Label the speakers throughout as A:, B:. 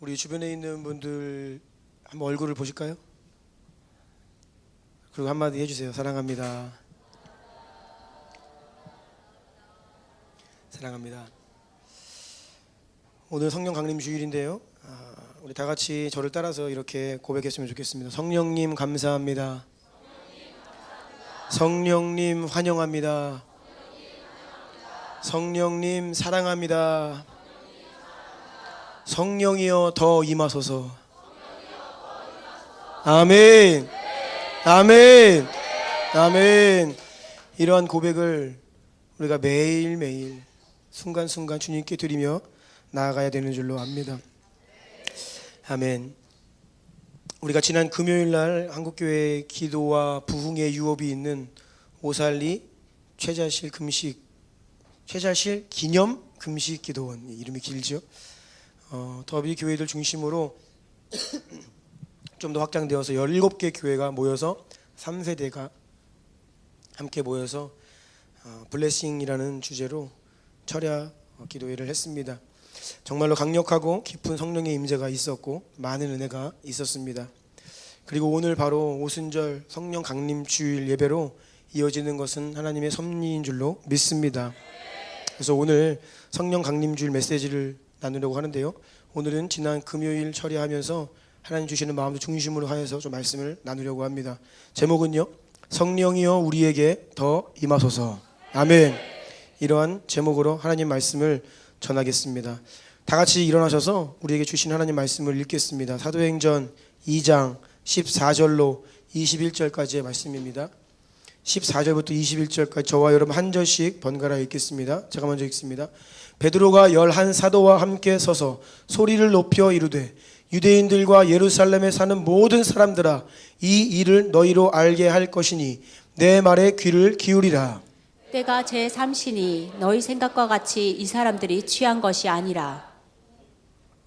A: 우리 주변에 있는 분들 한번 얼굴을 보실까요? 그리고 한마디 해주세요. 사랑합니다. 사랑합니다. 오늘 성령 강림 주일인데요. 우리 다 같이 저를 따라서 이렇게 고백했으면 좋겠습니다. 성령님 감사합니다. 성령님 환영합니다. 성령님 사랑합니다. 성령이여 더 임하소서. 아멘. 아멘. 아멘. 이러한 고백을 우리가 매일매일 순간순간 주님께 드리며 나아가야 되는 줄로 압니다. 아멘. 우리가 지난 금요일날 한국교회 기도와 부흥의 유업이 있는 오살리 최자실 기념 금식 기도원, 이름이 길죠. 더비 교회들 중심으로 좀 더 확장되어서 17개 교회가 모여서 3세대가 함께 모여서 블레싱이라는 주제로 철야 기도회를 했습니다. 정말로 강력하고 깊은 성령의 임재가 있었고 많은 은혜가 있었습니다. 그리고 오늘 바로 오순절 성령 강림 주일 예배로 이어지는 것은 하나님의 섭리인 줄로 믿습니다. 그래서 오늘 성령 강림 주일 메시지를 나누려고 하는데요. 오늘은 지난 금요일 처리하면서 하나님 주시는 마음도 중심으로 하여서 좀 말씀을 나누려고 합니다. 제목은요, 성령이여 우리에게 더 임하소서. 아멘. 이러한 제목으로 하나님 말씀을 전하겠습니다. 다 같이 일어나셔서 우리에게 주신 하나님 말씀을 읽겠습니다. 사도행전 2장 14절로 21절까지의 말씀입니다. 14절부터 21절까지 저와 여러분 한 절씩 번갈아 읽겠습니다. 제가 먼저 읽습니다. 베드로가 11사도와 함께 서서 소리를 높여 이르되 유대인들과 예루살렘에 사는 모든 사람들아, 이 일을 너희로 알게 할 것이니 내 말에 귀를 기울이라.
B: 때가 제3시니 너희 생각과 같이 이 사람들이 취한 것이 아니라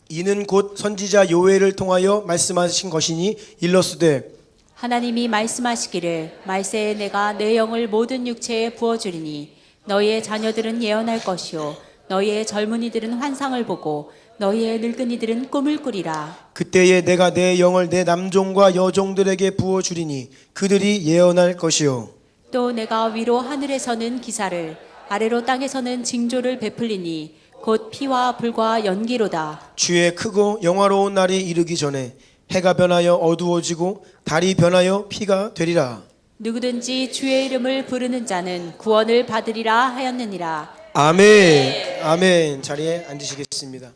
A: 이는 곧 선지자 요엘을 통하여 말씀하신 것이니 일러스되
B: 하나님이 말씀하시기를 말세에 내가 내 영을 모든 육체에 부어주리니 너희의 자녀들은 예언할 것이요 너희의 젊은이들은 환상을 보고 너희의 늙은이들은 꿈을 꾸리라.
A: 그때에 내가 내 영을 내 남종과 여종들에게 부어주리니 그들이 예언할 것이요
B: 또 내가 위로 하늘에서는 기사를 아래로 땅에서는 징조를 베풀리니 곧 피와 불과 연기로다.
A: 주의 크고 영화로운 날이 이르기 전에 해가 변하여 어두워지고 달이 변하여 피가 되리라.
B: 누구든지 주의 이름을 부르는 자는 구원을 받으리라 하였느니라.
A: 아멘. 아멘. 자리에 앉으시겠습니다.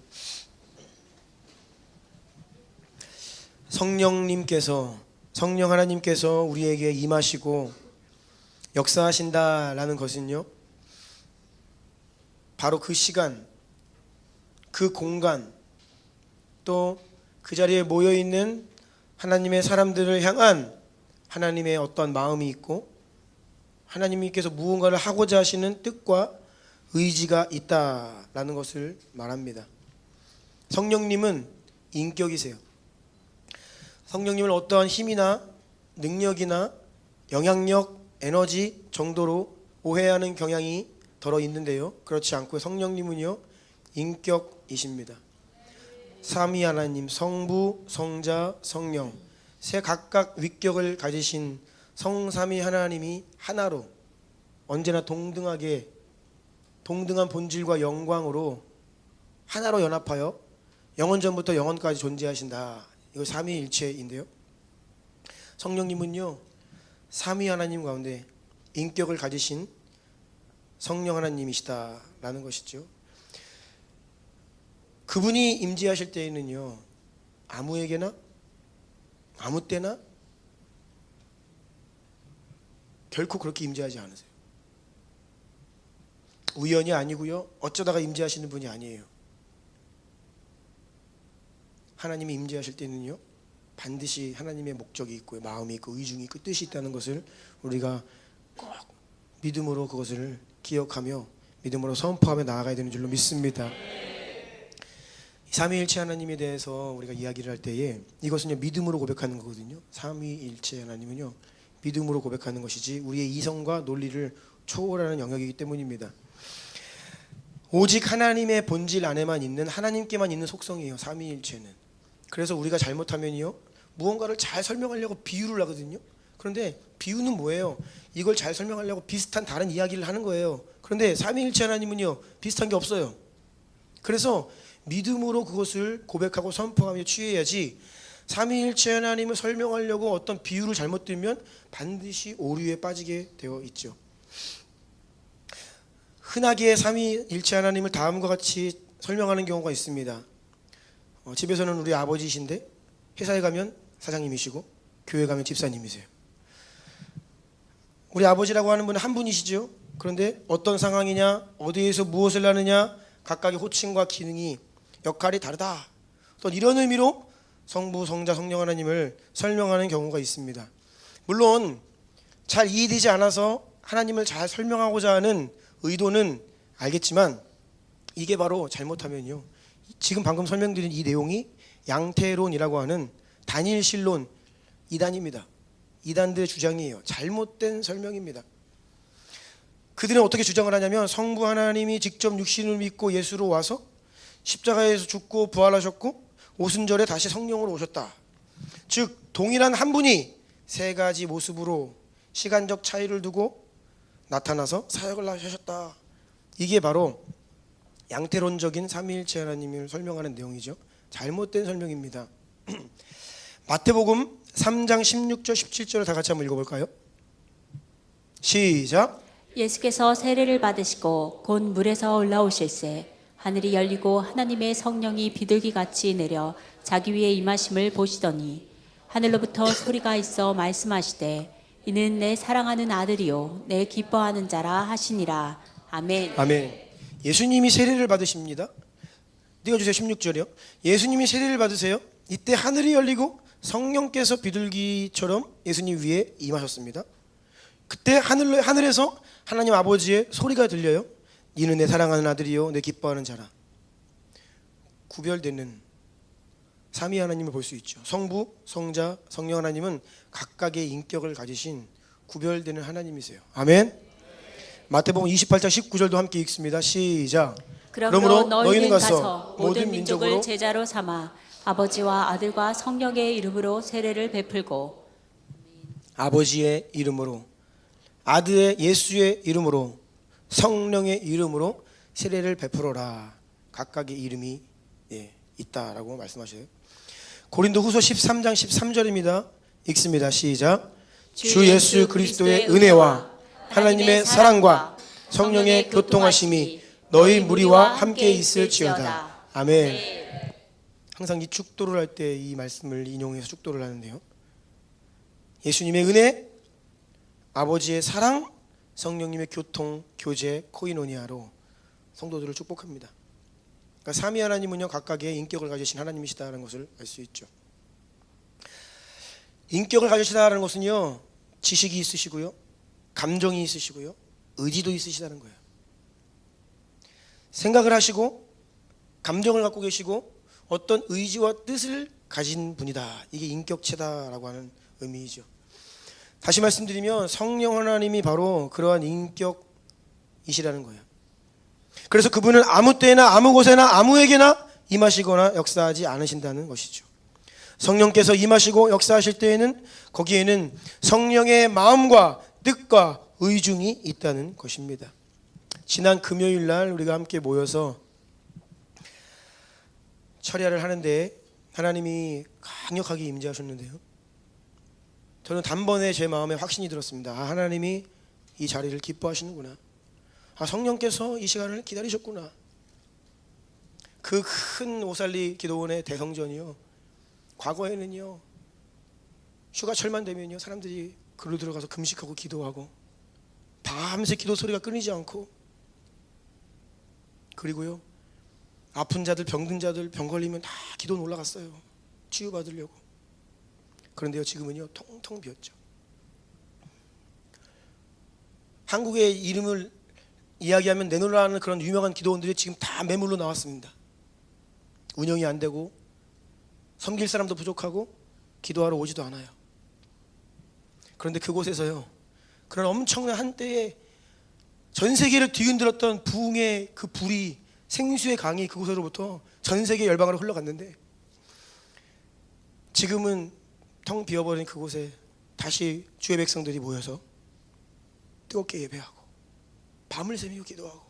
A: 성령 하나님께서 우리에게 임하시고 역사하신다라는 것은요, 바로 그 시간, 그 공간, 또 그 자리에 모여 있는 하나님의 사람들을 향한 하나님의 어떤 마음이 있고 하나님께서 무언가를 하고자 하시는 뜻과 의지가 있다라는 것을 말합니다. 성령님은 인격이세요. 성령님을 어떠한 힘이나 능력이나 영향력, 에너지 정도로 오해하는 경향이 덜어 있는데요. 그렇지 않고 성령님은요, 인격이십니다. 삼위 하나님, 성부, 성자, 성령 세 각각 위격을 가지신 성삼위 하나님이 하나로 언제나 동등한 본질과 영광으로 하나로 연합하여 영원전부터 영원까지 존재하신다. 이거 삼위일체인데요. 성령님은요, 삼위 하나님 가운데 인격을 가지신 성령 하나님이시다라는 것이죠. 그분이 임재하실 때에는요, 아무에게나 아무 때나 결코 그렇게 임재하지 않으세요. 우연이 아니고요, 어쩌다가 임재하시는 분이 아니에요. 하나님이 임재하실 때는요, 반드시 하나님의 목적이 있고 마음이 있고 의중이 있고 뜻이 있다는 것을 우리가 꼭 믿음으로 그것을 기억하며 믿음으로 선포하며 나아가야 되는 줄로 믿습니다. 삼위일체 하나님에 대해서 우리가 이야기를 할 때에 이것은요, 믿음으로 고백하는 거거든요. 삼위일체 하나님은요, 믿음으로 고백하는 것이지 우리의 이성과 논리를 초월하는 영역이기 때문입니다. 오직 하나님의 본질 안에만 있는, 하나님께만 있는 속성이에요. 삼위일체는 그래서 우리가 잘못하면요, 무언가를 잘 설명하려고 비유를 하거든요. 그런데 비유는 뭐예요? 이걸 잘 설명하려고 비슷한 다른 이야기를 하는 거예요. 그런데 삼위일체 하나님은요, 비슷한 게 없어요. 그래서 믿음으로 그것을 고백하고 선포하며 취해야지, 삼위일체 하나님을 설명하려고 어떤 비유를 잘못 들면 반드시 오류에 빠지게 되어 있죠. 흔하게 삼위일체 하나님을 다음과 같이 설명하는 경우가 있습니다. 집에서는 우리 아버지이신데 회사에 가면 사장님이시고 교회 가면 집사님이세요. 우리 아버지라고 하는 분은 한 분이시죠. 그런데 어떤 상황이냐, 어디에서 무엇을 하느냐, 각각의 호칭과 기능이, 역할이 다르다, 또 이런 의미로 성부, 성자, 성령 하나님을 설명하는 경우가 있습니다. 물론 잘 이해되지 않아서 하나님을 잘 설명하고자 하는 의도는 알겠지만, 이게 바로 잘못하면요, 지금 방금 설명드린 이 내용이 양태론이라고 하는 단일신론 이단입니다. 이단들의 주장이에요. 잘못된 설명입니다. 그들은 어떻게 주장을 하냐면, 성부 하나님이 직접 육신을 믿고 예수로 와서 십자가에서 죽고 부활하셨고 오순절에 다시 성령으로 오셨다. 즉 동일한 한 분이 세 가지 모습으로 시간적 차이를 두고 나타나서 사역을 하셨다. 이게 바로 양태론적인 삼위일체 하나님을 설명하는 내용이죠. 잘못된 설명입니다. 마태복음 3장 16절 17절을 다 같이 한번 읽어볼까요? 시작.
B: 예수께서 세례를 받으시고 곧 물에서 올라오실새 하늘이 열리고 하나님의 성령이 비둘기같이 내려 자기 위에 임하심을 보시더니 하늘로부터 소리가 있어 말씀하시되 이는 내 사랑하는 아들이요 내 기뻐하는 자라 하시니라. 아멘.
A: 아멘. 예수님이 세례를 받으십니다. 띄워주세요. 16절이요. 예수님이 세례를 받으세요. 이때 하늘이 열리고 성령께서 비둘기처럼 예수님 위에 임하셨습니다. 그때 하늘에서 하나님 아버지의 소리가 들려요. 이는 내 사랑하는 아들이요 내 기뻐하는 자라. 구별되는 삼위 하나님을 볼 수 있죠. 성부, 성자, 성령 하나님은 각각의 인격을 가지신 구별되는 하나님이세요. 아멘. 마태복음 28장 19절도 함께 읽습니다. 시작.
B: 그러므로 너희는 가서 모든 민족을 제자로 삼아 아버지와 아들과 성령의 이름으로 세례를 베풀고,
A: 아버지의 이름으로, 아들의 예수의 이름으로, 성령의 이름으로 세례를 베풀어라. 각각의 이름이 있다라고 말씀하셔요. 고린도후서 13장 13절입니다. 읽습니다. 시작. 주 예수 그리스도의 은혜와 하나님의 사랑과 성령의 교통하심이 너희 무리와 함께 있을지어다. 아멘. 항상 이 축도를 할 때 이 말씀을 인용해서 축도를 하는데요, 예수님의 은혜, 아버지의 사랑, 성령님의 교통, 교제, 코이노니아로 성도들을 축복합니다. 그러니까 삼위 하나님은요 각각의 인격을 가지신 하나님이시다는 것을 알 수 있죠. 인격을 가지시다는 것은요 지식이 있으시고요, 감정이 있으시고요, 의지도 있으시다는 거예요. 생각을 하시고 감정을 갖고 계시고 어떤 의지와 뜻을 가진 분이다. 이게 인격체다라고 하는 의미이죠. 다시 말씀드리면 성령 하나님이 바로 그러한 인격이시라는 거예요. 그래서 그분은 아무 때나 아무 곳에나 아무에게나 임하시거나 역사하지 않으신다는 것이죠. 성령께서 임하시고 역사하실 때에는 거기에는 성령의 마음과 뜻과 의중이 있다는 것입니다. 지난 금요일 날 우리가 함께 모여서 철야를 하는데 하나님이 강력하게 임재하셨는데요, 저는 단번에 제 마음에 확신이 들었습니다. 하나님이 이 자리를 기뻐하시는구나. 성령께서 이 시간을 기다리셨구나. 그 큰 오살리 기도원의 대성전이요, 과거에는요 휴가철만 되면요 사람들이 글로 들어가서 금식하고 기도하고 밤새 기도 소리가 끊이지 않고, 그리고요 아픈 자들, 병든 자들, 병 걸리면 다 기도는 올라갔어요. 치유받으려고. 그런데요 지금은요 텅텅 비었죠. 한국의 이름을 이야기하면 내놓으라는 그런 유명한 기도원들이 지금 다 매물로 나왔습니다. 운영이 안 되고 섬길 사람도 부족하고 기도하러 오지도 않아요. 그런데 그곳에서요 그런 엄청난 한때에 전 세계를 뒤흔들었던 부흥의 그 불이, 생수의 강이 그곳으로부터 전 세계 열방으로 흘러갔는데 지금은 텅 비어버린 그곳에 다시 주의 백성들이 모여서 뜨겁게 예배하고 밤을 새며 기도하고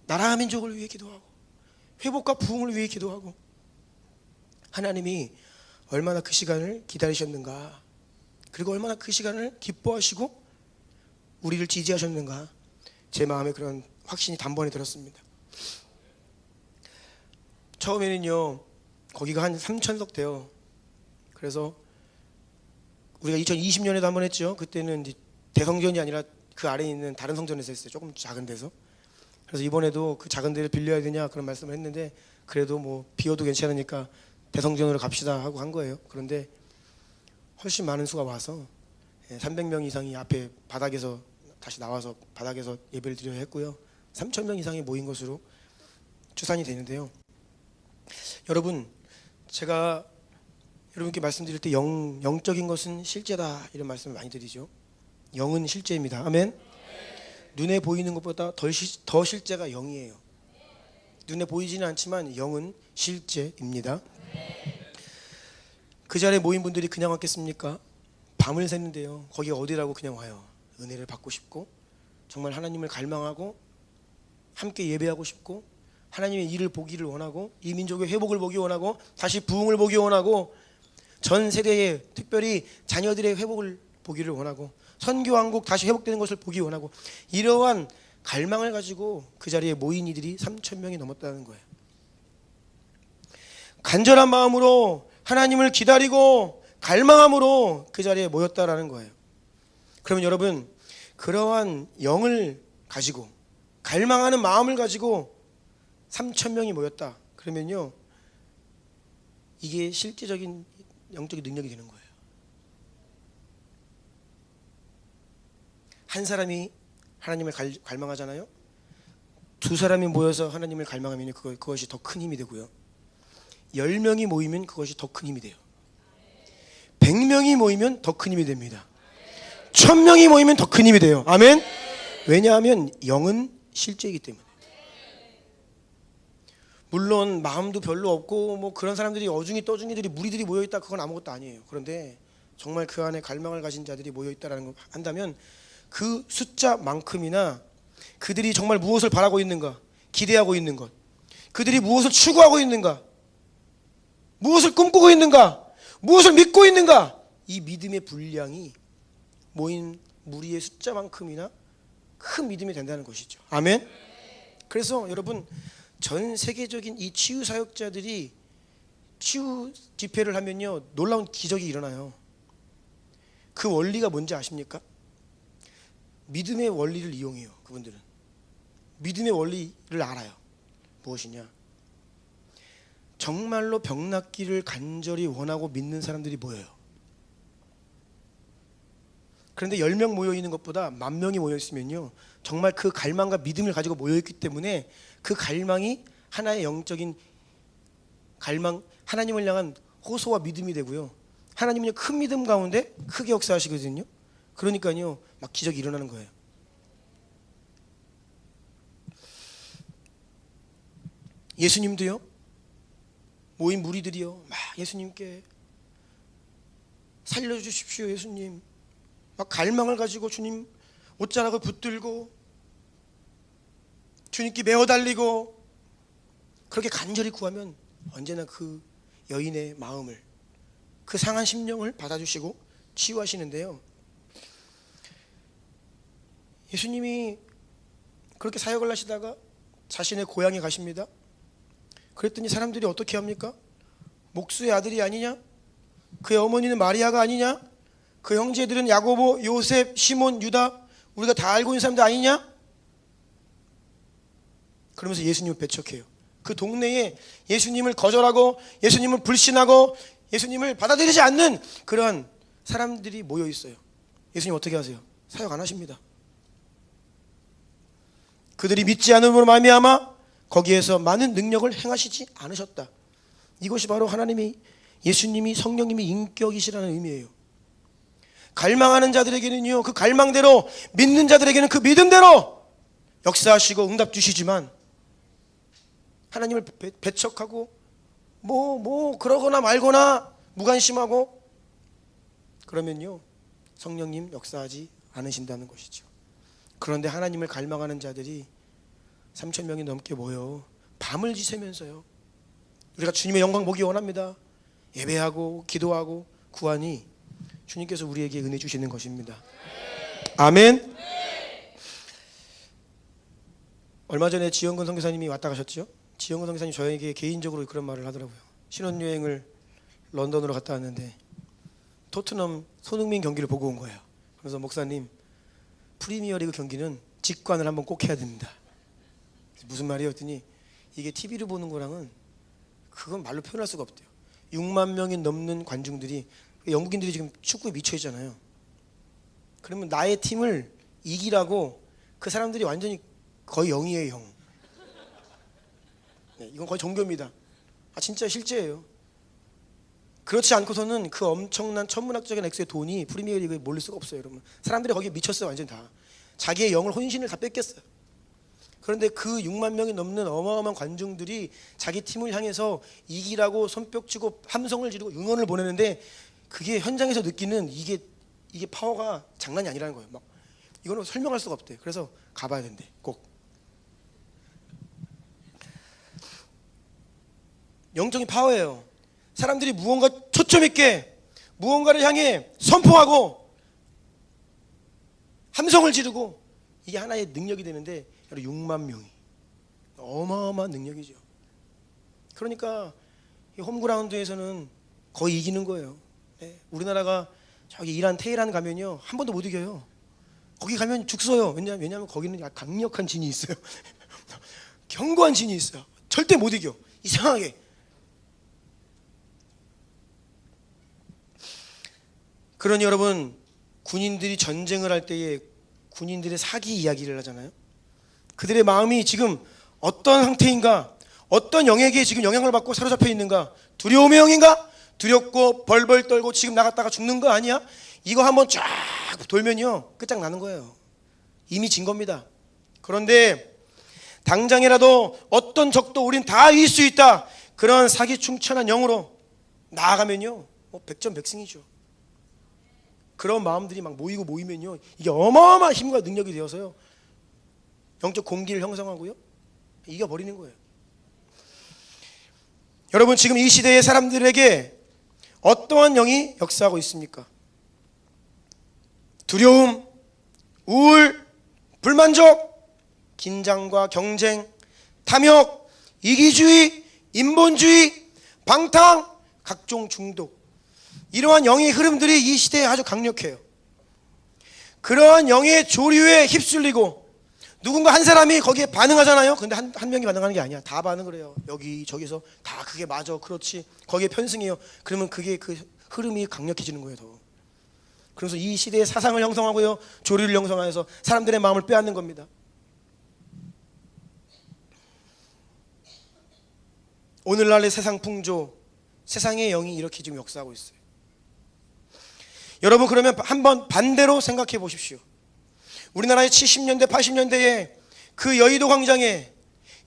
A: 나라 민족을 위해 기도하고 회복과 부흥을 위해 기도하고 하나님이 얼마나 그 시간을 기다리셨는가, 그리고 얼마나 그 시간을 기뻐하시고 우리를 지지하셨는가, 제 마음에 그런 확신이 단번에 들었습니다. 처음에는요 거기가 한 3,000석 돼요. 그래서 우리가 2020년에도 한번 했죠. 그때는 이제 대성전이 아니라 그 아래에 있는 다른 성전에서 했어요. 조금 작은 데서. 그래서 이번에도 그 작은 데를 빌려야 되냐 그런 말씀을 했는데, 그래도 뭐 비어도 괜찮으니까 대성전으로 갑시다 하고 한 거예요. 그런데 훨씬 많은 수가 와서 300명 이상이 앞에 바닥에서 다시 나와서 바닥에서 예배를 드려야 했고요. 3,000명 이상이 모인 것으로 추산이 되는데요. 여러분, 제가 여러분께 말씀드릴 때 영적인 것은 실제다 이런 말씀을 많이 드리죠. 영은 실제입니다. 아멘. 눈에 보이는 것보다 더 실제가 영이에요. 눈에 보이지는 않지만 영은 실제입니다. 그 자리에 모인 분들이 그냥 왔겠습니까? 밤을 샜는데요. 거기가 어디라고 그냥 와요. 은혜를 받고 싶고 정말 하나님을 갈망하고 함께 예배하고 싶고 하나님의 일을 보기를 원하고 이 민족의 회복을 보기 원하고 다시 부흥을 보기 원하고 전 세대에 특별히 자녀들의 회복을 보기를 원하고 선교왕국 다시 회복되는 것을 보기 원하고 이러한 갈망을 가지고 그 자리에 모인 이들이 3,000명이 넘었다는 거예요. 간절한 마음으로 하나님을 기다리고 갈망함으로 그 자리에 모였다라는 거예요. 그러면 여러분, 그러한 영을 가지고 갈망하는 마음을 가지고 3,000명이 모였다 그러면요, 이게 실제적인 영적인 능력이 되는 거예요. 한 사람이 하나님을 갈망하잖아요. 두 사람이 모여서 하나님을 갈망하면 그것이 더 큰 힘이 되고요. 10명이 모이면 그것이 더 큰 힘이 돼요. 100명이 모이면 더 큰 힘이 됩니다. 1,000명이 모이면 더 큰 힘이 돼요. 아멘. 왜냐하면 영은 실제이기 때문에. 물론 마음도 별로 없고 뭐 그런 사람들이 어중이 떠중이들이 무리들이 모여있다, 그건 아무것도 아니에요. 그런데 정말 그 안에 갈망을 가진 자들이 모여있다라는 걸 한다면 그 숫자만큼이나 그들이 정말 무엇을 바라고 있는가, 기대하고 있는 것, 그들이 무엇을 추구하고 있는가, 무엇을 꿈꾸고 있는가, 무엇을 믿고 있는가, 이 믿음의 분량이 모인 무리의 숫자만큼이나 큰 믿음이 된다는 것이죠. 아멘. 그래서 여러분, 전 세계적인 이 치유 사역자들이 치유 집회를 하면요, 놀라운 기적이 일어나요. 그 원리가 뭔지 아십니까? 믿음의 원리를 이용해요. 그분들은 믿음의 원리를 알아요. 무엇이냐? 정말로 병 낫기를 간절히 원하고 믿는 사람들이 모여요. 그런데 10명 모여있는 것보다 10,000명이 모여있으면요, 정말 그 갈망과 믿음을 가지고 모여있기 때문에 그 갈망이 하나의 영적인 갈망, 하나님을 향한 호소와 믿음이 되고요, 하나님은요 큰 믿음 가운데 크게 역사하시거든요. 그러니까요 막 기적이 일어나는 거예요. 예수님도요, 모인 무리들이요 막 예수님께 살려주십시오 예수님, 막 갈망을 가지고 주님 옷자락을 붙들고 주님께 메어 달리고 그렇게 간절히 구하면 언제나 그 여인의 마음을, 그 상한 심령을 받아주시고 치유하시는데요, 예수님이 그렇게 사역을 하시다가 자신의 고향에 가십니다. 그랬더니 사람들이 어떻게 합니까? 목수의 아들이 아니냐? 그의 어머니는 마리아가 아니냐? 그 형제들은 야고보, 요셉, 시몬, 유다, 우리가 다 알고 있는 사람들 아니냐? 그러면서 예수님을 배척해요. 그 동네에 예수님을 거절하고 예수님을 불신하고 예수님을 받아들이지 않는 그러한 사람들이 모여 있어요. 예수님 어떻게 하세요? 사역 안 하십니다. 그들이 믿지 않음으로 말미암아 거기에서 많은 능력을 행하시지 않으셨다. 이것이 바로 하나님이, 예수님이, 성령님이 인격이시라는 의미예요. 갈망하는 자들에게는요 그 갈망대로, 믿는 자들에게는 그 믿음대로 역사하시고 응답 주시지만, 하나님을 배척하고 뭐 그러거나 말거나 무관심하고 그러면요 성령님 역사하지 않으신다는 것이죠. 그런데 하나님을 갈망하는 자들이 3,000명이 넘게 모여 밤을 지새면서요 우리가 주님의 영광 보기 원합니다. 예배하고 기도하고 구하니 주님께서 우리에게 은혜 주시는 것입니다. 아멘. 얼마 전에 지영근 선교사님이 왔다 가셨죠. 지영근 선교사님 저에게 개인적으로 그런 말을 하더라고요. 신혼여행을 런던으로 갔다 왔는데 토트넘 손흥민 경기를 보고 온 거예요. 그래서 목사님 프리미어리그 경기는 직관을 한번 꼭 해야 됩니다. 무슨 말이에요? 했더니 이게 TV로 보는 거랑은 그건 말로 표현할 수가 없대요. 6만 명이 넘는 관중들이 영국인들이 지금 축구에 미쳐 있잖아요. 그러면 나의 팀을 이기라고 그 사람들이 완전히 거의 0이에요 0. 네, 이건 거의 종교입니다. 진짜 실제예요. 그렇지 않고서는 그 엄청난 천문학적인 액수의 돈이 프리미어리그에 몰릴 수가 없어요. 여러분 사람들이 거기에 미쳤어요. 완전히 다 자기의 영을 혼신을 다 뺏겼어요. 그런데 그 6만 명이 넘는 어마어마한 관중들이 자기 팀을 향해서 이기라고 손뼉치고 함성을 지르고 응원을 보내는데 그게 현장에서 느끼는 이게 파워가 장난이 아니라는 거예요. 막 이거는 설명할 수가 없대. 그래서 가봐야 된대. 꼭 영적인 파워예요. 사람들이 무언가 초점 있게 무언가를 향해 선포하고 함성을 지르고 이게 하나의 능력이 되는데 6만 명이 어마어마한 능력이죠. 그러니까 이 홈그라운드에서는 거의 이기는 거예요. 네, 우리나라가 저기 이란 테헤란 가면요 한 번도 못 이겨요. 거기 가면 죽어요. 왜냐하면 거기는 강력한 진이 있어요. 견고한 진이 있어요. 절대 못 이겨. 이상하게. 그러니 여러분 군인들이 전쟁을 할 때에 군인들의 사기 이야기를 하잖아요. 그들의 마음이 지금 어떤 상태인가, 어떤 영에게 지금 영향을 받고 사로잡혀 있는가, 두려움의 영인가? 두렵고 벌벌 떨고 지금 나갔다가 죽는 거 아니야? 이거 한번 쫙 돌면요 끝장나는 거예요. 이미 진 겁니다. 그런데 당장이라도 어떤 적도 우린 다 이길 수 있다, 그런 사기충천한 영으로 나아가면요 백전백승이죠. 그런 마음들이 막 모이면요 이게 어마어마한 힘과 능력이 되어서요 영적 공기를 형성하고요 이겨버리는 거예요. 여러분 지금 이 시대의 사람들에게 어떠한 영이 역사하고 있습니까? 두려움, 우울, 불만족, 긴장과 경쟁, 탐욕, 이기주의, 인본주의, 방탕, 각종 중독, 이러한 영의 흐름들이 이 시대에 아주 강력해요. 그러한 영의 조류에 휩쓸리고 누군가 한 사람이 거기에 반응하잖아요. 근데 한 명이 반응하는 게 아니야. 다 반응을 해요. 여기 저기서 다 그게 맞아, 그렇지, 거기에 편승해요. 그러면 그게 그 흐름이 강력해지는 거예요 더. 그래서 이 시대의 사상을 형성하고요 조류를 형성하여서 사람들의 마음을 빼앗는 겁니다. 오늘날의 세상 풍조, 세상의 영이 이렇게 지금 역사하고 있어요. 여러분 그러면 한번 반대로 생각해 보십시오. 우리나라의 70년대 80년대에 그 여의도 광장에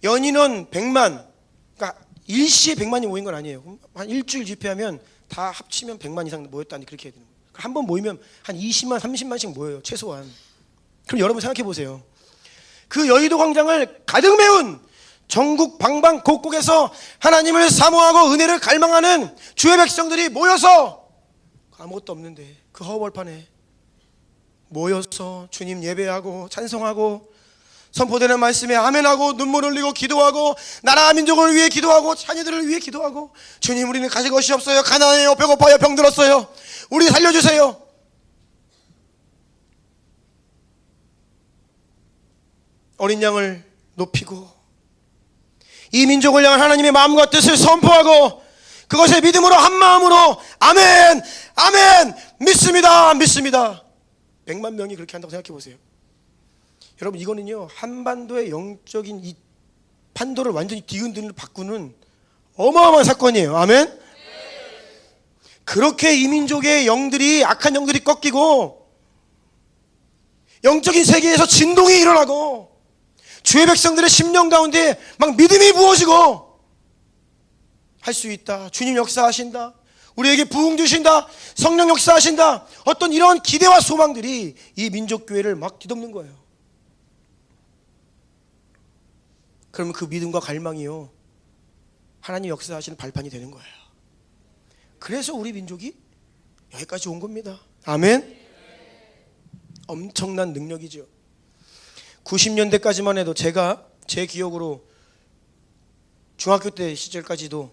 A: 연인원 100만, 그러니까 일시에 100만이 모인 건 아니에요. 한 일주일 집회하면 다 합치면 100만 이상 모였다니 그렇게 해야 되는 거예요. 한 번 모이면 한 20만 30만씩 모여요 최소한. 그럼 여러분 생각해 보세요. 그 여의도 광장을 가득 메운 전국 방방곡곡에서 하나님을 사모하고 은혜를 갈망하는 주의 백성들이 모여서 아무것도 없는데 그 허벌판에 모여서 주님 예배하고 찬송하고 선포되는 말씀에 아멘하고 눈물 흘리고 기도하고 나라 민족을 위해 기도하고 자녀들을 위해 기도하고 주님 우리는 가질 것이 없어요, 가난해요, 배고파요, 병들었어요, 우리 살려주세요. 어린 양을 높이고 이 민족을 향한 하나님의 마음과 뜻을 선포하고 그것에 믿음으로 한 마음으로 아멘 아멘 믿습니다 믿습니다. 100만 명이 그렇게 한다고 생각해 보세요. 여러분 이거는요 한반도의 영적인 이 판도를 완전히 뒤흔들로 바꾸는 어마어마한 사건이에요. 아멘. 그렇게 이 민족의 영들이, 악한 영들이 꺾이고 영적인 세계에서 진동이 일어나고 주의 백성들의 심령 가운데 막 믿음이 부어지고 할 수 있다, 주님 역사하신다, 우리에게 부흥 주신다, 성령 역사하신다, 어떤 이런 기대와 소망들이 이 민족교회를 막 뒤덮는 거예요. 그러면 그 믿음과 갈망이요, 하나님 역사하시는 발판이 되는 거예요. 그래서 우리 민족이 여기까지 온 겁니다. 아멘. 엄청난 능력이죠. 90년대까지만 해도 제가 제 기억으로 중학교 때 시절까지도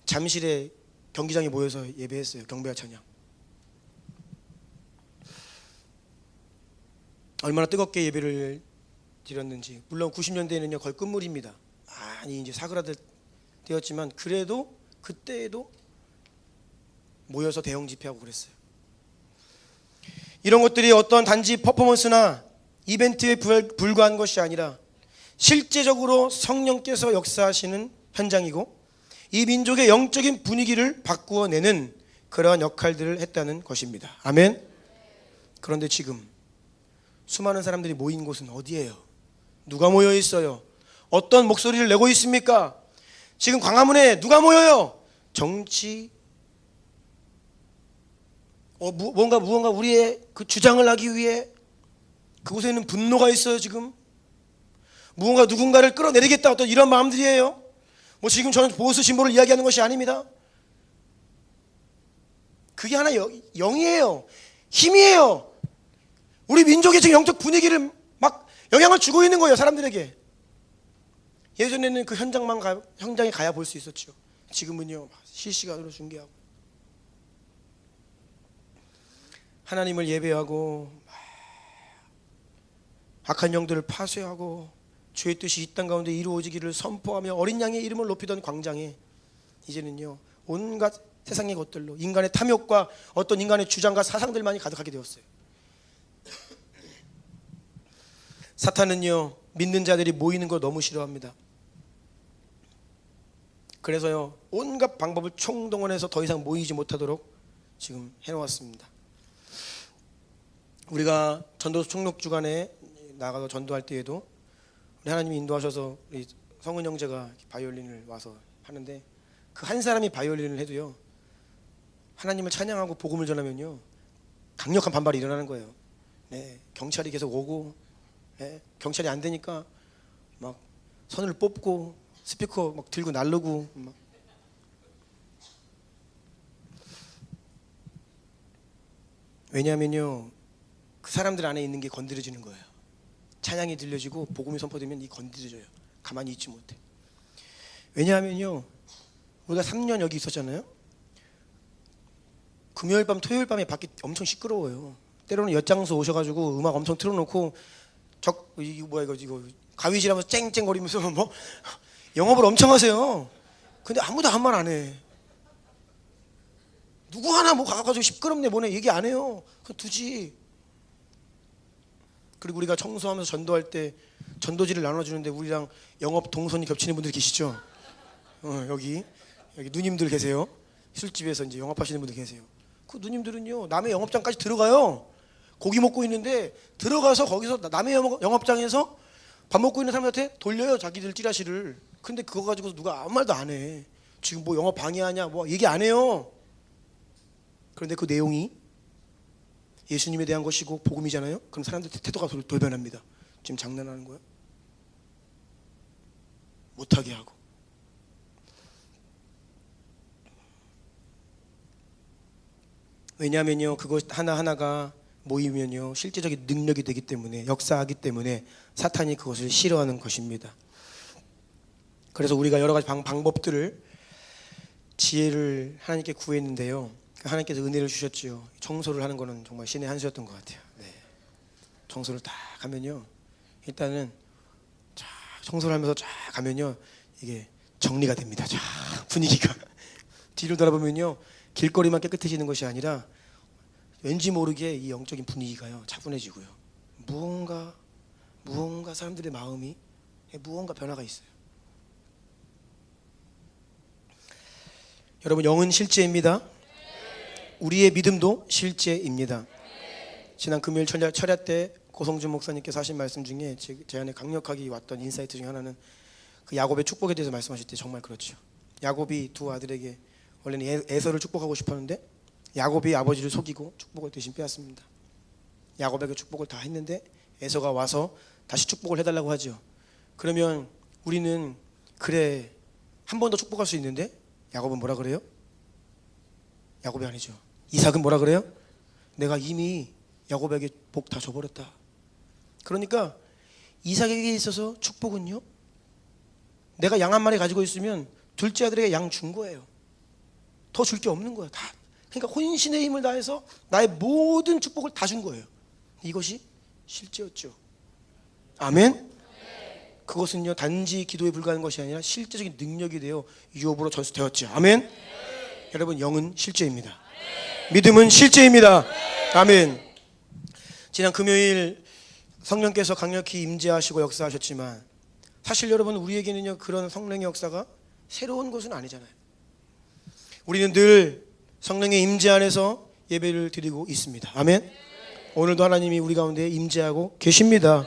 A: 잠실에 경기장에 모여서 예배했어요. 경배와 찬양. 얼마나 뜨겁게 예배를 드렸는지. 물론 90년대에는요 거의 끝물입니다. 많이 이제 사그라들었지만 그래도 그때에도 모여서 대형 집회하고 그랬어요. 이런 것들이 어떤 단지 퍼포먼스나 이벤트에 불과한 것이 아니라 실제적으로 성령께서 역사하시는 현장이고 이 민족의 영적인 분위기를 바꾸어내는 그러한 역할들을 했다는 것입니다. 아멘. 그런데 지금 수많은 사람들이 모인 곳은 어디예요? 누가 모여 있어요? 어떤 목소리를 내고 있습니까? 지금 광화문에 누가 모여요? 정치, 무언가 우리의 그 주장을 하기 위해 그곳에는 분노가 있어요. 지금 무언가 누군가를 끌어내리겠다, 어떤 이런 마음들이에요. 뭐 지금 저는 보수 진보를 이야기하는 것이 아닙니다. 그게 하나 영이에요. 힘이에요. 우리 민족의 지금 영적 분위기를 막 영향을 주고 있는 거예요, 사람들에게. 예전에는 그 현장에 가야 볼 수 있었죠. 지금은요 실시간으로 중계하고 하나님을 예배하고 악한 영들을 파쇄하고 주의 뜻이 이 땅 가운데 이루어지기를 선포하며 어린 양의 이름을 높이던 광장에 이제는요 온갖 세상의 것들로 인간의 탐욕과 어떤 인간의 주장과 사상들만이 가득하게 되었어요. 사탄은요 믿는 자들이 모이는 거 너무 싫어합니다. 그래서요 온갖 방법을 총동원해서 더 이상 모이지 못하도록 지금 해놓았습니다. 우리가 전도 총록 주간에 나가서 전도할 때에도 우리 하나님이 인도하셔서 우리 성은 형제가 바이올린을 와서 하는데 그 한 사람이 바이올린을 해도요 하나님을 찬양하고 복음을 전하면요 강력한 반발이 일어나는 거예요. 네, 경찰이 계속 오고, 네, 경찰이 안 되니까 막 선을 뽑고 스피커 막 들고 날르고 막. 왜냐하면요 그 사람들 안에 있는 게 건드려지는 거예요. 찬양이 들려지고 복음이 선포되면 이 건드려져요. 가만히 있지 못해. 왜냐하면요 우리가 3년 여기 있었잖아요. 금요일 밤 토요일 밤에 밖이 엄청 시끄러워요. 때로는 엿장수 오셔가지고 음악 엄청 틀어놓고 이거 가위질하면서 쨍쨍거리면서 뭐 영업을 엄청 하세요. 근데 아무도 한 말 안 해. 누구 하나 뭐 가가지고 시끄럽네 뭐네 얘기 안 해요. 그거 두지. 그리고 우리가 청소하면서 전도할 때 전도지를 나눠주는데 우리랑 영업 동선이 겹치는 분들 계시죠? 여기 누님들 계세요. 술집에서 이제 영업하시는 분들 계세요. 그 누님들은요 남의 영업장까지 들어가요. 고기 먹고 있는데 들어가서 거기서 남의 영업장에서 밥 먹고 있는 사람한테 돌려요 자기들 찌라시를. 근데 그거 가지고 누가 아무 말도 안 해. 지금 뭐 영업 방해하냐 뭐 얘기 안 해요. 그런데 그 내용이 예수님에 대한 것이고 복음이잖아요. 그럼 사람들 태도가 돌변합니다. 지금 장난하는 거야? 못하게 하고. 왜냐하면요 그것 하나하나가 모이면요 실제적인 능력이 되기 때문에, 역사하기 때문에 사탄이 그것을 싫어하는 것입니다. 그래서 우리가 여러 가지 방법들을, 지혜를 하나님께 구했는데요 하나님께서 은혜를 주셨지요. 청소를 하는 거는 정말 신의 한 수였던 것 같아요. 네. 청소를 딱 하면요 일단은 쫙 청소를 하면서 쫙 가면요 이게 정리가 됩니다. 쫙 분위기가 뒤로 돌아보면요 길거리만 깨끗해지는 것이 아니라 왠지 모르게 이 영적인 분위기가요 차분해지고요 무언가 사람들의 마음이 무언가 변화가 있어요. 여러분 영은 실제입니다. 우리의 믿음도 실제입니다. 지난 금요일 철야 때 고성준 목사님께서 하신 말씀 중에 제 안에 강력하게 왔던 인사이트 중에 하나는 그 야곱의 축복에 대해서 말씀하실 때 정말 그렇죠. 야곱이 두 아들에게 원래는 에서를 축복하고 싶었는데 야곱이 아버지를 속이고 축복을 대신 빼앗습니다. 야곱에게 축복을 다 했는데 에서가 와서 다시 축복을 해달라고 하죠. 그러면 우리는 그래 한 번 더 축복할 수 있는데 야곱은 뭐라 그래요? 야곱이 아니죠. 이삭은 뭐라 그래요? 내가 이미 야곱에게 복 다 줘버렸다. 그러니까 이삭에게 있어서 축복은요, 내가 양 한 마리 가지고 있으면 둘째 아들에게 양 준 거예요. 더 줄 게 없는 거야. 다. 그러니까 혼신의 힘을 다해서 나의 모든 축복을 다 준 거예요. 이것이 실제였죠. 아멘. 그것은요 단지 기도에 불과한 것이 아니라 실제적인 능력이 되어 유업으로 전수되었죠. 아멘. 여러분, 영은 실제입니다. 믿음은 실제입니다. 아멘. 지난 금요일 성령께서 강력히 임재하시고 역사하셨지만 사실 여러분, 우리에게는요 그런 성령의 역사가 새로운 것은 아니잖아요. 우리는 늘 성령의 임재 안에서 예배를 드리고 있습니다. 아멘. 오늘도 하나님이 우리 가운데 임재하고 계십니다.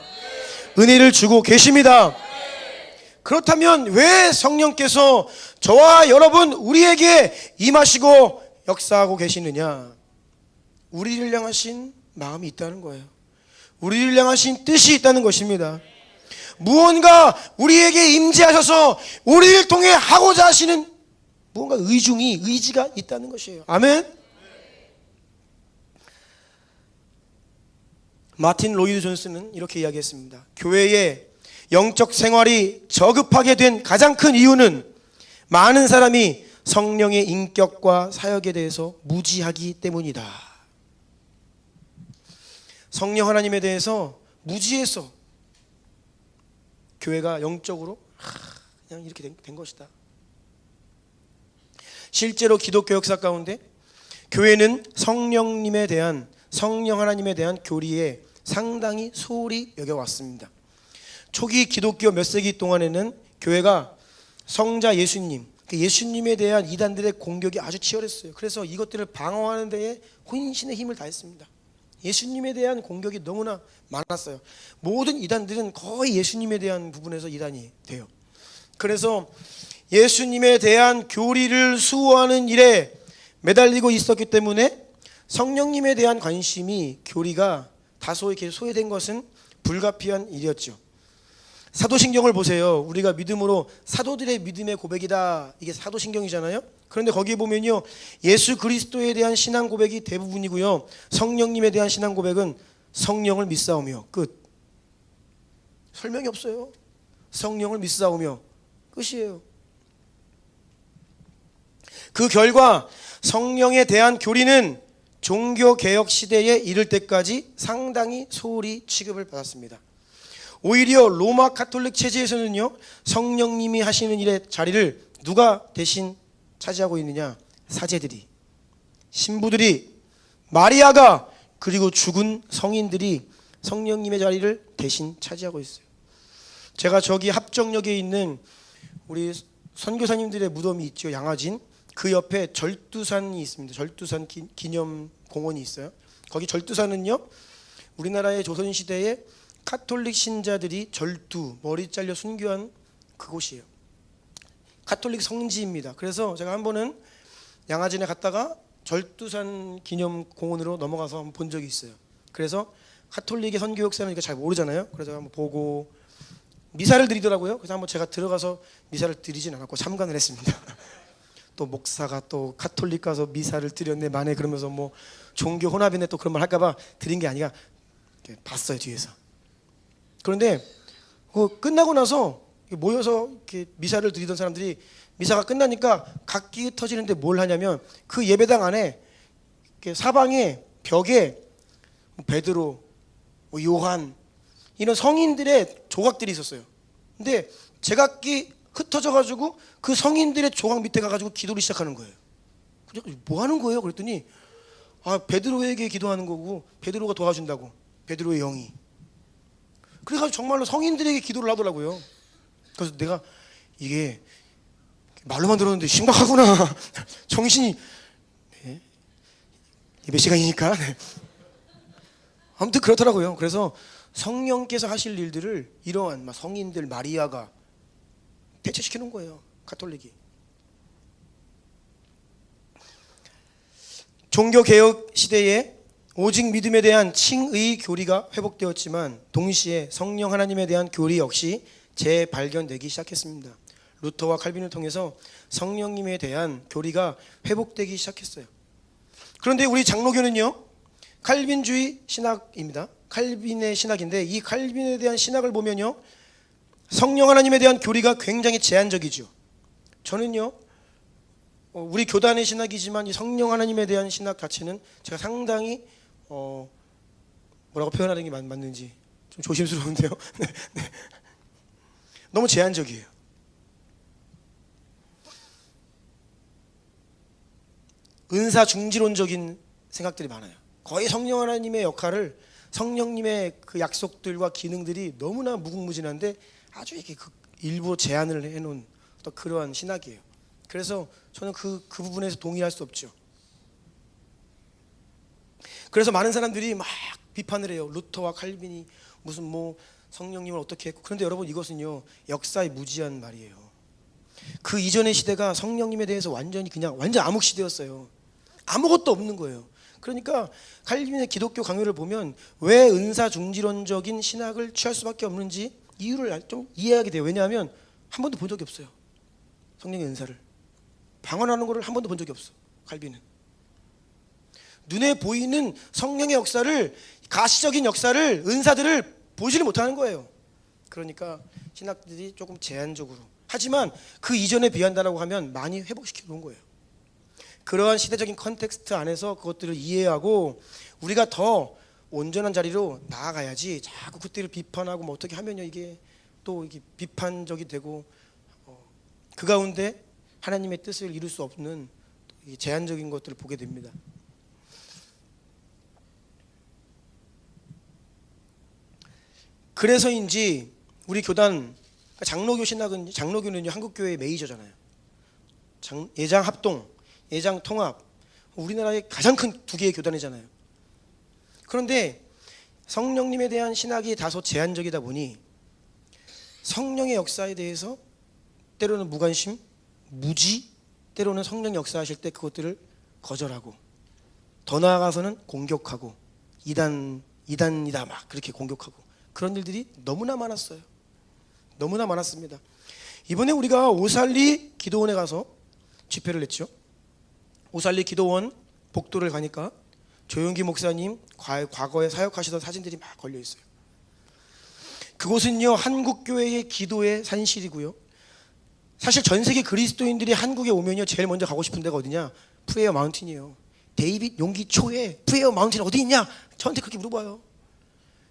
A: 은혜를 주고 계십니다. 그렇다면 왜 성령께서 저와 여러분 우리에게 임하시고 역사하고 계시느냐? 우리를 향하신 마음이 있다는 거예요. 우리를 향하신 뜻이 있다는 것입니다. 무언가 우리에게 임재하셔서 우리를 통해 하고자 하시는 무언가 의지가 있다는 것이에요. 아멘. 마틴 로이드 존스는 이렇게 이야기했습니다. 교회의 영적 생활이 저급하게 된 가장 큰 이유는 많은 사람이 성령의 인격과 사역에 대해서 무지하기 때문이다. 성령 하나님에 대해서 무지해서 교회가 영적으로 그냥 이렇게 된 것이다. 실제로 기독교 역사 가운데 교회는 성령 하나님에 대한 교리에 상당히 소홀히 여겨왔습니다. 초기 기독교 몇 세기 동안에는 교회가 성자 예수님에 대한 이단들의 공격이 아주 치열했어요. 그래서 이것들을 방어하는 데에 혼신의 힘을 다했습니다. 예수님에 대한 공격이 너무나 많았어요. 모든 이단들은 거의 예수님에 대한 부분에서 이단이 돼요. 그래서 예수님에 대한 교리를 수호하는 일에 매달리고 있었기 때문에 성령님에 대한 관심이 교리가 다소 이렇게 소외된 것은 불가피한 일이었죠. 사도신경을 보세요. 우리가 믿음으로 사도들의 믿음의 고백이다, 이게 사도신경이잖아요. 그런데 거기에 보면요 예수 그리스도에 대한 신앙 고백이 대부분이고요, 성령님에 대한 신앙 고백은 성령을 믿사오며 끝. 설명이 없어요. 성령을 믿사오며 끝이에요. 그 결과 성령에 대한 교리는 종교개혁 시대에 이를 때까지 상당히 소홀히 취급을 받았습니다. 오히려 로마 가톨릭 체제에서는요 성령님이 하시는 일의 자리를 누가 대신 차지하고 있느냐? 사제들이, 신부들이, 마리아가, 그리고 죽은 성인들이 성령님의 자리를 대신 차지하고 있어요. 제가 저기 합정역에 있는 우리 선교사님들의 무덤이 있죠. 양화진. 그 옆에 절두산이 있습니다. 절두산 기념 공원이 있어요. 거기 절두산은요 우리나라의 조선시대에 가톨릭 신자들이 절두, 머리 잘려 순교한 그곳이에요. 가톨릭 성지입니다. 그래서 제가 한 번은 양화진에 갔다가 절두산 기념 공원으로 넘어가서 한번 본 적이 있어요. 그래서 가톨릭의 선교 역사는 잘 모르잖아요. 그래서 한번 보고 미사를 드리더라고요. 그래서 한번 제가 들어가서 미사를 드리진 않았고 참관을 했습니다. 또 목사가 또 가톨릭 가서 미사를 드렸네 만에 그러면서 뭐 종교 혼합이네 또 그런 말 할까봐 드린 게 아니라 봤어요 뒤에서. 그런데 끝나고 나서 모여서 이렇게 미사를 드리던 사람들이 미사가 끝나니까 각기 흩어지는데 뭘 하냐면 그 예배당 안에 사방에 벽에 베드로, 요한 이런 성인들의 조각들이 있었어요. 근데 제각기 흩어져 가지고 그 성인들의 조각 밑에 가가지고 기도를 시작하는 거예요. 뭐 하는 거예요? 그랬더니 베드로에게 기도하는 거고 베드로가 도와준다고, 베드로의 영이. 그래가지고 정말로 성인들에게 기도를 하더라고요. 그래서 내가 이게 말로만 들었는데 심각하구나. 정신이 몇 시간이니까. 아무튼 그렇더라고요. 그래서 성령께서 하실 일들을 이러한 성인들, 마리아가 대체시켜 놓은 거예요. 가톨릭이. 종교개혁 시대에 오직 믿음에 대한 칭의 교리가 회복되었지만 동시에 성령 하나님에 대한 교리 역시 재발견되기 시작했습니다. 루터와 칼빈을 통해서 성령님에 대한 교리가 회복되기 시작했어요. 그런데 우리 장로교는요, 칼빈주의 신학입니다. 칼빈의 신학인데 이 칼빈에 대한 신학을 보면요, 성령 하나님에 대한 교리가 굉장히 제한적이죠. 저는요, 우리 교단의 신학이지만 이 성령 하나님에 대한 신학 자체는 제가 상당히 뭐라고 표현하는 게 맞는지 좀 조심스러운데요. 네. 너무 제한적이에요. 은사 중지론적인 생각들이 많아요. 거의 성령 하나님의 역할을, 성령님의 그 약속들과 기능들이 너무나 무궁무진한데 아주 이렇게 일부 제한을 해놓은 어떤 그러한 신학이에요. 그래서 저는 그 부분에서 동의할 수 없죠. 그래서 많은 사람들이 막 비판을 해요. 루터와 칼빈이 무슨 뭐 성령님을 어떻게 했고. 그런데 여러분, 이것은요 역사의 무지한 말이에요. 그 이전의 시대가 성령님에 대해서 완전 암흑 시대였어요. 아무것도 없는 거예요. 그러니까 칼빈의 기독교 강요를 보면 왜 은사 중지론적인 신학을 취할 수밖에 없는지 이유를 좀 이해하게 돼요. 왜냐하면 한 번도 본 적이 없어요. 성령의 은사를 방언하는 것을 한 번도 본 적이 없어. 칼빈은 눈에 보이는 성령의 역사를, 가시적인 역사를, 은사들을 보지를 못하는 거예요. 그러니까 신학들이 조금 제한적으로, 하지만 그 이전에 비한다라고 하면 많이 회복시켜 놓은 거예요. 그러한 시대적인 컨텍스트 안에서 그것들을 이해하고 우리가 더 온전한 자리로 나아가야지, 자꾸 그때를 비판하고 뭐 어떻게 하면요 이게 또 이게 비판적이 되고 그 가운데 하나님의 뜻을 이룰 수 없는 제한적인 것들을 보게 됩니다. 그래서인지 우리 교단, 장로교 신학은, 장로교는요 한국교회의 메이저잖아요. 예장 합동, 예장 통합, 우리나라의 가장 큰 두 개의 교단이잖아요. 그런데 성령님에 대한 신학이 다소 제한적이다 보니 성령의 역사에 대해서 때로는 무관심, 무지, 때로는 성령이 역사하실 때 그것들을 거절하고, 더 나아가서는 공격하고, 이단이다 막 그렇게 공격하고, 그런 일들이 너무나 많았어요. 너무나 많았습니다. 이번에 우리가 오살리 기도원에 가서 집회를 했죠. 오살리 기도원 복도를 가니까 조용기 목사님 과거에 사역하시던 사진들이 막 걸려 있어요. 그곳은요 한국교회의 기도의 산실이고요, 사실 전 세계 그리스도인들이 한국에 오면요 제일 먼저 가고 싶은 데가 어디냐? 프레이어 마운틴이에요. 데이빗 용기 초에 프레이어 마운틴 어디 있냐? 저한테 그렇게 물어봐요.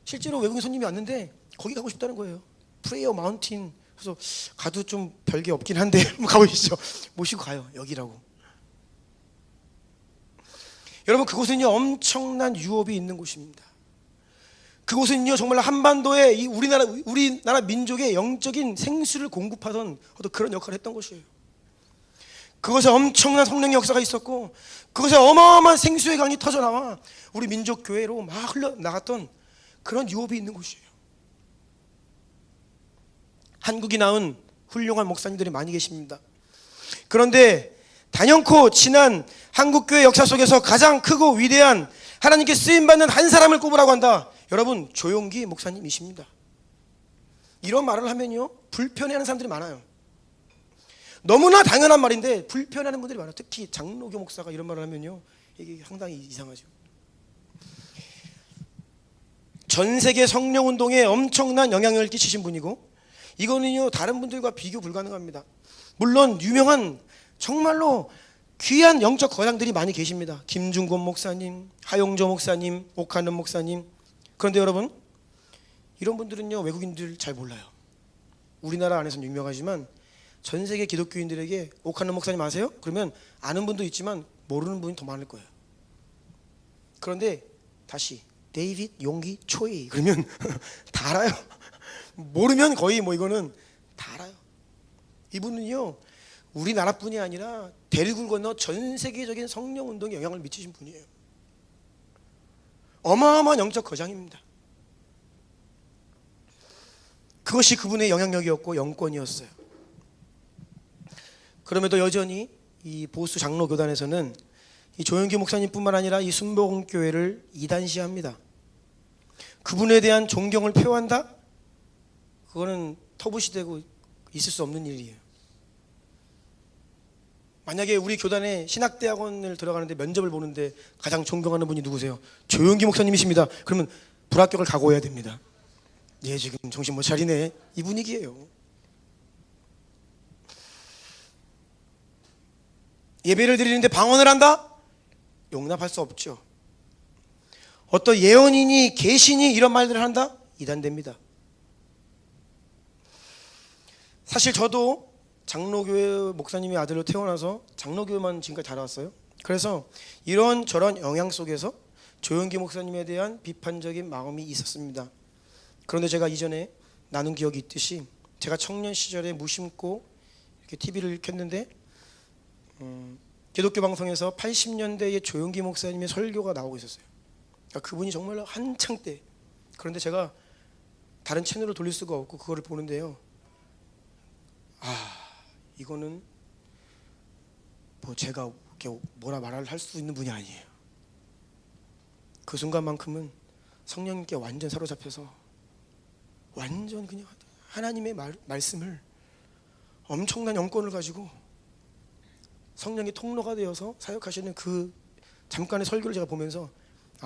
A: 실제로 외국인 손님이 왔는데 거기 가고 싶다는 거예요. 프레이어 마운틴. 그래서 가도 좀 별게 없긴 한데 가보시죠. 모시고 가요. 여기라고. 여러분, 그곳은요 엄청난 유업이 있는 곳입니다. 그곳은요 정말 한반도에 이 우리나라 민족의 영적인 생수를 공급하던 어떤 그런 역할을 했던 곳이에요. 그곳에 엄청난 성령의 역사가 있었고, 그곳에 어마어마한 생수의 강이 터져나와 우리 민족 교회로 막 흘러나갔던 그런 유업이 있는 곳이에요. 한국이 낳은 훌륭한 목사님들이 많이 계십니다. 그런데 단연코 지난 한국교회 역사 속에서 가장 크고 위대한 하나님께 쓰임받는 한 사람을 꼽으라고 한다. 여러분, 조용기 목사님이십니다. 이런 말을 하면요 불편해하는 사람들이 많아요. 너무나 당연한 말인데 불편해하는 분들이 많아요. 특히 장로교 목사가 이런 말을 하면요 이게 상당히 이상하죠. 전 세계 성령운동에 엄청난 영향을 끼치신 분이고, 이거는요 다른 분들과 비교 불가능합니다. 물론 유명한 정말로 귀한 영적 거장들이 많이 계십니다. 김중곤 목사님, 하용조 목사님, 옥하는 목사님. 그런데 여러분, 이런 분들은요 외국인들 잘 몰라요. 우리나라 안에서는 유명하지만 전 세계 기독교인들에게 옥하는 목사님 아세요? 그러면 아는 분도 있지만 모르는 분이 더 많을 거예요. 그런데 다시 데이빗 용기 초이 그러면 다 알아요. 모르면 거의 뭐 이거는 다 알아요. 이분은요 우리나라뿐이 아니라 대륙을 건너 전 세계적인 성령운동에 영향을 미치신 분이에요. 어마어마한 영적 거장입니다. 그것이 그분의 영향력이었고 영권이었어요. 그럼에도 여전히 이 보수 장로교단에서는 이 조영기 목사님뿐만 아니라 이 순복음교회를 이단시합니다. 그분에 대한 존경을 표한다? 그거는 터부시되고 있을 수 없는 일이에요. 만약에 우리 교단에 신학대학원을 들어가는데 면접을 보는데 가장 존경하는 분이 누구세요? 조영기 목사님이십니다. 그러면 불합격을 각오해야 됩니다. 얘 지금 정신 못 차리네, 이 분위기예요. 예배를 드리는데 방언을 한다? 용납할 수 없죠. 어떤 예언이니 계시니 이런 말들을 한다? 이단됩니다. 사실 저도 장로교회 목사님의 아들로 태어나서 장로교회만 지금까지 다녀왔어요. 그래서 이런저런 영향 속에서 조영기 목사님에 대한 비판적인 마음이 있었습니다. 그런데 제가 이전에 나눈 기억이 있듯이 제가 청년 시절에 무심코 이렇게 TV를 켰는데 기독교 방송에서 80년대의 조영기 목사님의 설교가 나오고 있었어요. 그러니까 그분이 정말 한창 때. 그런데 제가 다른 채널을 돌릴 수가 없고 그거를 보는데요. 이거는 뭐 제가 이렇게 뭐라 말을 할 수 있는 분이 아니에요. 그 순간만큼은 성령님께 완전 사로잡혀서 완전 그냥 하나님의 말씀을 엄청난 영권을 가지고 성령의 통로가 되어서 사역하시는 그 잠깐의 설교를 제가 보면서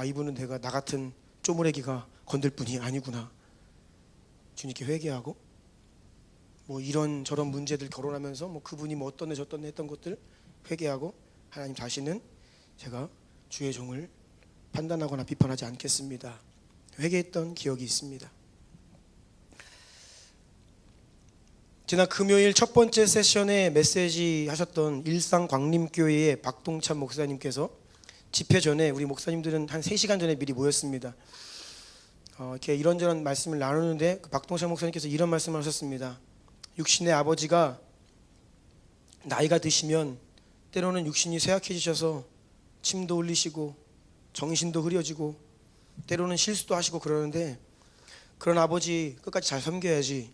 A: 이분은 내가 나 같은 쪼무레기가 건들 분이 아니구나. 주님께 회개하고 뭐 이런 저런 문제들 거론하면서 뭐 그분이 뭐 어떤 애 저떤 애 했던 것들 회개하고 하나님 다시는 제가 주의 종을 판단하거나 비판하지 않겠습니다. 회개했던 기억이 있습니다. 지난 금요일 첫 번째 세션에 메시지 하셨던 일상광림교회의 박동찬 목사님께서 집회 전에 우리 목사님들은 한 3시간 전에 미리 모였습니다. 이렇게 이런저런 말씀을 나누는데 그 박동찬 목사님께서 이런 말씀을 하셨습니다. 육신의 아버지가 나이가 드시면 때로는 육신이 쇠약해지셔서 침도 흘리시고 정신도 흐려지고 때로는 실수도 하시고 그러는데 그런 아버지 끝까지 잘 섬겨야지.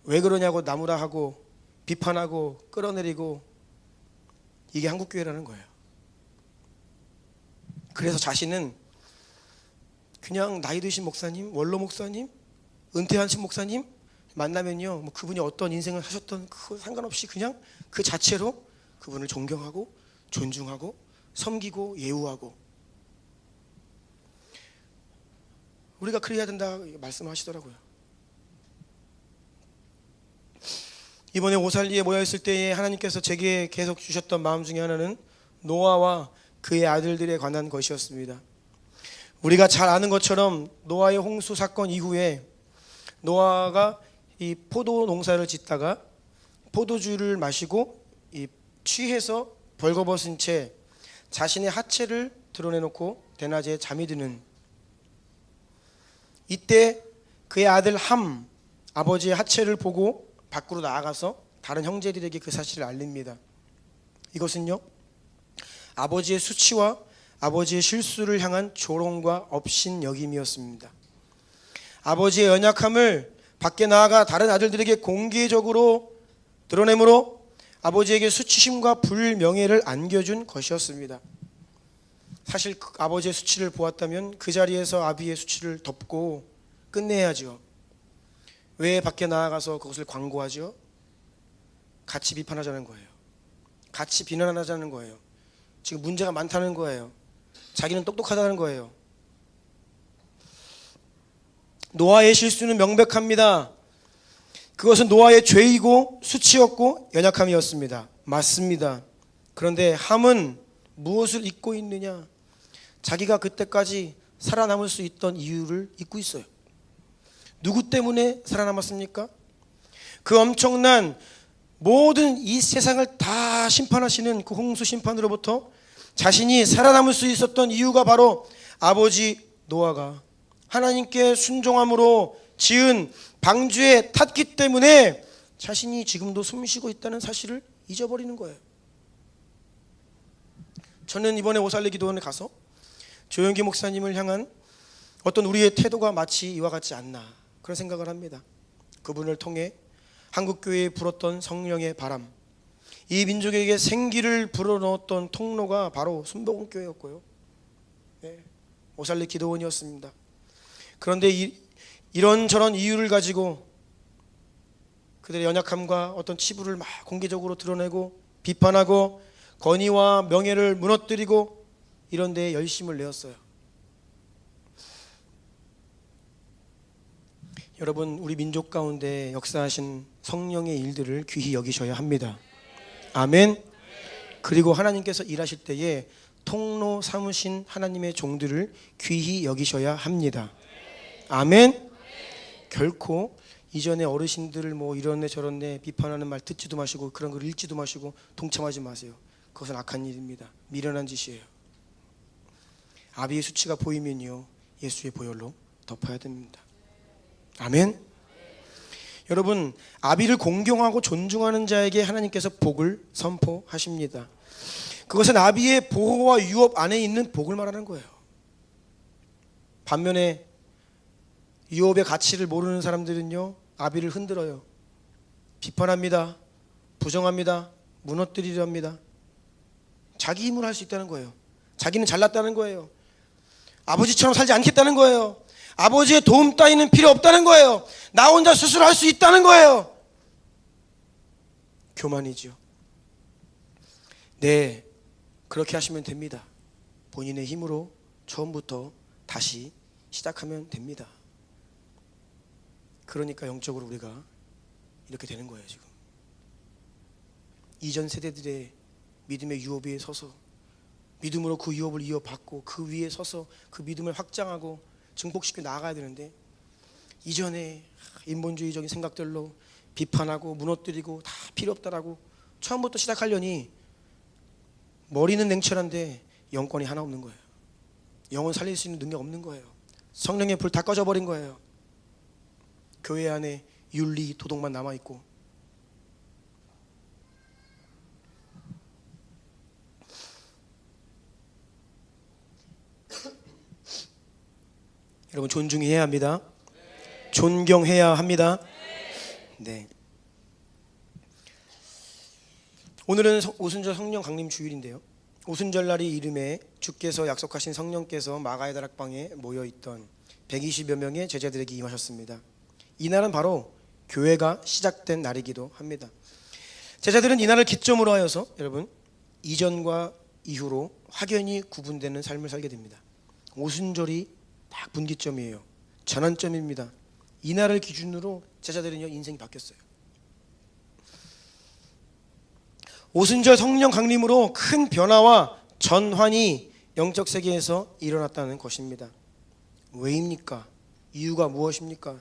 A: 왜 그러냐고 나무라 하고 비판하고 끌어내리고 이게 한국교회라는 거예요. 그래서 자신은 그냥 나이 드신 목사님, 원로 목사님, 은퇴하신 목사님 만나면요, 뭐 그분이 어떤 인생을 하셨던 그거 상관없이 그냥 그 자체로 그분을 존경하고 존중하고 섬기고 예우하고 우리가 그래야 된다 말씀하시더라고요. 이번에 오살리에 모여있을 때에 하나님께서 제게 계속 주셨던 마음 중에 하나는 노아와 그의 아들들에 관한 것이었습니다. 우리가 잘 아는 것처럼 노아의 홍수 사건 이후에 노아가 이 포도 농사를 짓다가 포도주를 마시고 이 취해서 벌거벗은 채 자신의 하체를 드러내놓고 대낮에 잠이 드는 이때 그의 아들 함 아버지의 하체를 보고 밖으로 나아가서 다른 형제들에게 그 사실을 알립니다. 이것은요, 아버지의 수치와 아버지의 실수를 향한 조롱과 업신여김이었습니다. 아버지의 연약함을 밖에 나아가 다른 아들들에게 공개적으로 드러내므로 아버지에게 수치심과 불명예를 안겨준 것이었습니다. 사실 그 아버지의 수치를 보았다면 그 자리에서 아비의 수치를 덮고 끝내야죠. 왜 밖에 나아가서 그것을 광고하죠? 같이 비판하자는 거예요. 같이 비난하자는 거예요. 지금 문제가 많다는 거예요. 자기는 똑똑하다는 거예요. 노아의 실수는 명백합니다. 그것은 노아의 죄이고 수치였고 연약함이었습니다. 맞습니다. 그런데 함은 무엇을 잊고 있느냐? 자기가 그때까지 살아남을 수 있던 이유를 잊고 있어요. 누구 때문에 살아남았습니까? 그 엄청난 모든 이 세상을 다 심판하시는 그 홍수 심판으로부터 자신이 살아남을 수 있었던 이유가 바로 아버지 노아가 하나님께 순종함으로 지은 방주에 탔기 때문에 자신이 지금도 숨쉬고 있다는 사실을 잊어버리는 거예요. 저는 이번에 오살리 기도원에 가서 조영기 목사님을 향한 어떤 우리의 태도가 마치 이와 같지 않나 그런 생각을 합니다. 그분을 통해 한국교회에 불었던 성령의 바람, 이 민족에게 생기를 불어넣었던 통로가 바로 순복음교회였고요. 네, 오살리 기도원이었습니다. 그런데 이런저런 이유를 가지고 그들의 연약함과 어떤 치부를 막 공개적으로 드러내고 비판하고 권위와 명예를 무너뜨리고 이런 데에 열심을 내었어요. 여러분, 우리 민족 가운데 역사하신 성령의 일들을 귀히 여기셔야 합니다. 아멘. 그리고 하나님께서 일하실 때에 통로 삼으신 하나님의 종들을 귀히 여기셔야 합니다. 아멘. 결코 이전에 어르신들을 뭐 이런데 저런데 비판하는 말 듣지도 마시고 그런 걸 읽지도 마시고 동참하지 마세요. 그것은 악한 일입니다. 미련한 짓이에요. 아비의 수치가 보이면요, 예수의 보혈로 덮어야 됩니다. 아멘. 여러분, 아비를 공경하고 존중하는 자에게 하나님께서 복을 선포하십니다. 그것은 아비의 보호와 유업 안에 있는 복을 말하는 거예요. 반면에 유업의 가치를 모르는 사람들은요, 아비를 흔들어요. 비판합니다. 부정합니다. 무너뜨리려 합니다. 자기 힘으로 할 수 있다는 거예요. 자기는 잘났다는 거예요. 아버지처럼 살지 않겠다는 거예요. 아버지의 도움 따위는 필요 없다는 거예요. 나 혼자 스스로 할 수 있다는 거예요. 교만이죠. 네, 그렇게 하시면 됩니다. 본인의 힘으로 처음부터 다시 시작하면 됩니다. 그러니까 영적으로 우리가 이렇게 되는 거예요. 지금 이전 세대들의 믿음의 유업 위에 서서 믿음으로 그 유업을 이어받고 그 위에 서서 그 믿음을 확장하고 증폭시켜 나아가야 되는데, 이전에 인본주의적인 생각들로 비판하고 무너뜨리고 다 필요 없다라고 처음부터 시작하려니 머리는 냉철한데 영권이 하나 없는 거예요. 영혼 살릴 수 있는 능력 없는 거예요. 성령의 불 다 꺼져버린 거예요. 교회 안에 윤리 도덕만 남아있고. 여러분, 존중해야 합니다. 존경해야 합니다. 네. 오늘은 오순절 성령 강림 주일인데요, 오순절날이 이름에 주께서 약속하신 성령께서 마가의 다락방에 모여있던 120여 명의 제자들에게 임하셨습니다. 이날은 바로 교회가 시작된 날이기도 합니다. 제자들은 이날을 기점으로 하여서 여러분, 이전과 이후로 확연히 구분되는 삶을 살게 됩니다. 오순절이 딱 분기점이에요. 전환점입니다. 이날을 기준으로 제자들은요, 인생이 바뀌었어요. 오순절 성령 강림으로 큰 변화와 전환이 영적 세계에서 일어났다는 것입니다. 왜입니까? 이유가 무엇입니까?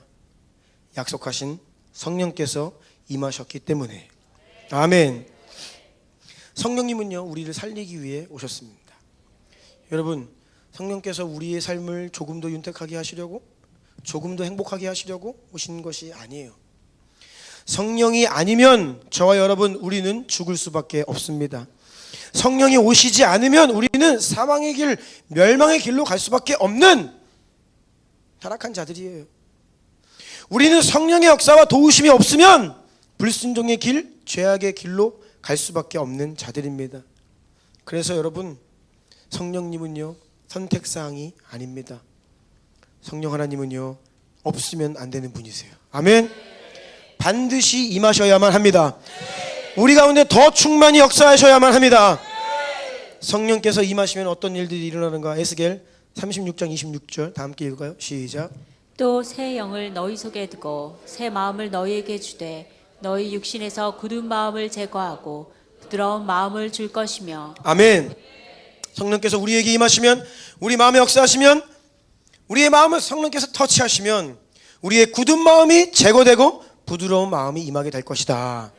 A: 약속하신 성령께서 임하셨기 때문에. 아멘. 성령님은요, 우리를 살리기 위해 오셨습니다. 여러분, 성령께서 우리의 삶을 조금 더 윤택하게 하시려고, 조금 더 행복하게 하시려고 오신 것이 아니에요. 성령이 아니면 저와 여러분, 우리는 죽을 수밖에 없습니다. 성령이 오시지 않으면 우리는 사망의 길, 멸망의 길로 갈 수밖에 없는 타락한 자들이에요. 우리는 성령의 역사와 도우심이 없으면 불순종의 길, 죄악의 길로 갈 수밖에 없는 자들입니다. 그래서 여러분, 성령님은요, 선택사항이 아닙니다. 성령 하나님은요, 없으면 안 되는 분이세요. 아멘. 반드시 임하셔야만 합니다. 우리 가운데 더 충만히 역사하셔야만 합니다. 성령께서 임하시면 어떤 일들이 일어나는가? 에스겔 36장 26절 다 함께 읽을까요? 시작.
B: 또 새 영을 너희 속에 두고 새 마음을 너희에게 주되 너희 육신에서 굳은 마음을 제거하고 부드러운 마음을 줄 것이며. 아멘.
A: 성령께서 우리에게 임하시면, 우리 마음에 역사하시면, 우리의 마음을 성령께서 터치하시면 우리의 굳은 마음이 제거되고 부드러운 마음이 임하게 될 것이다.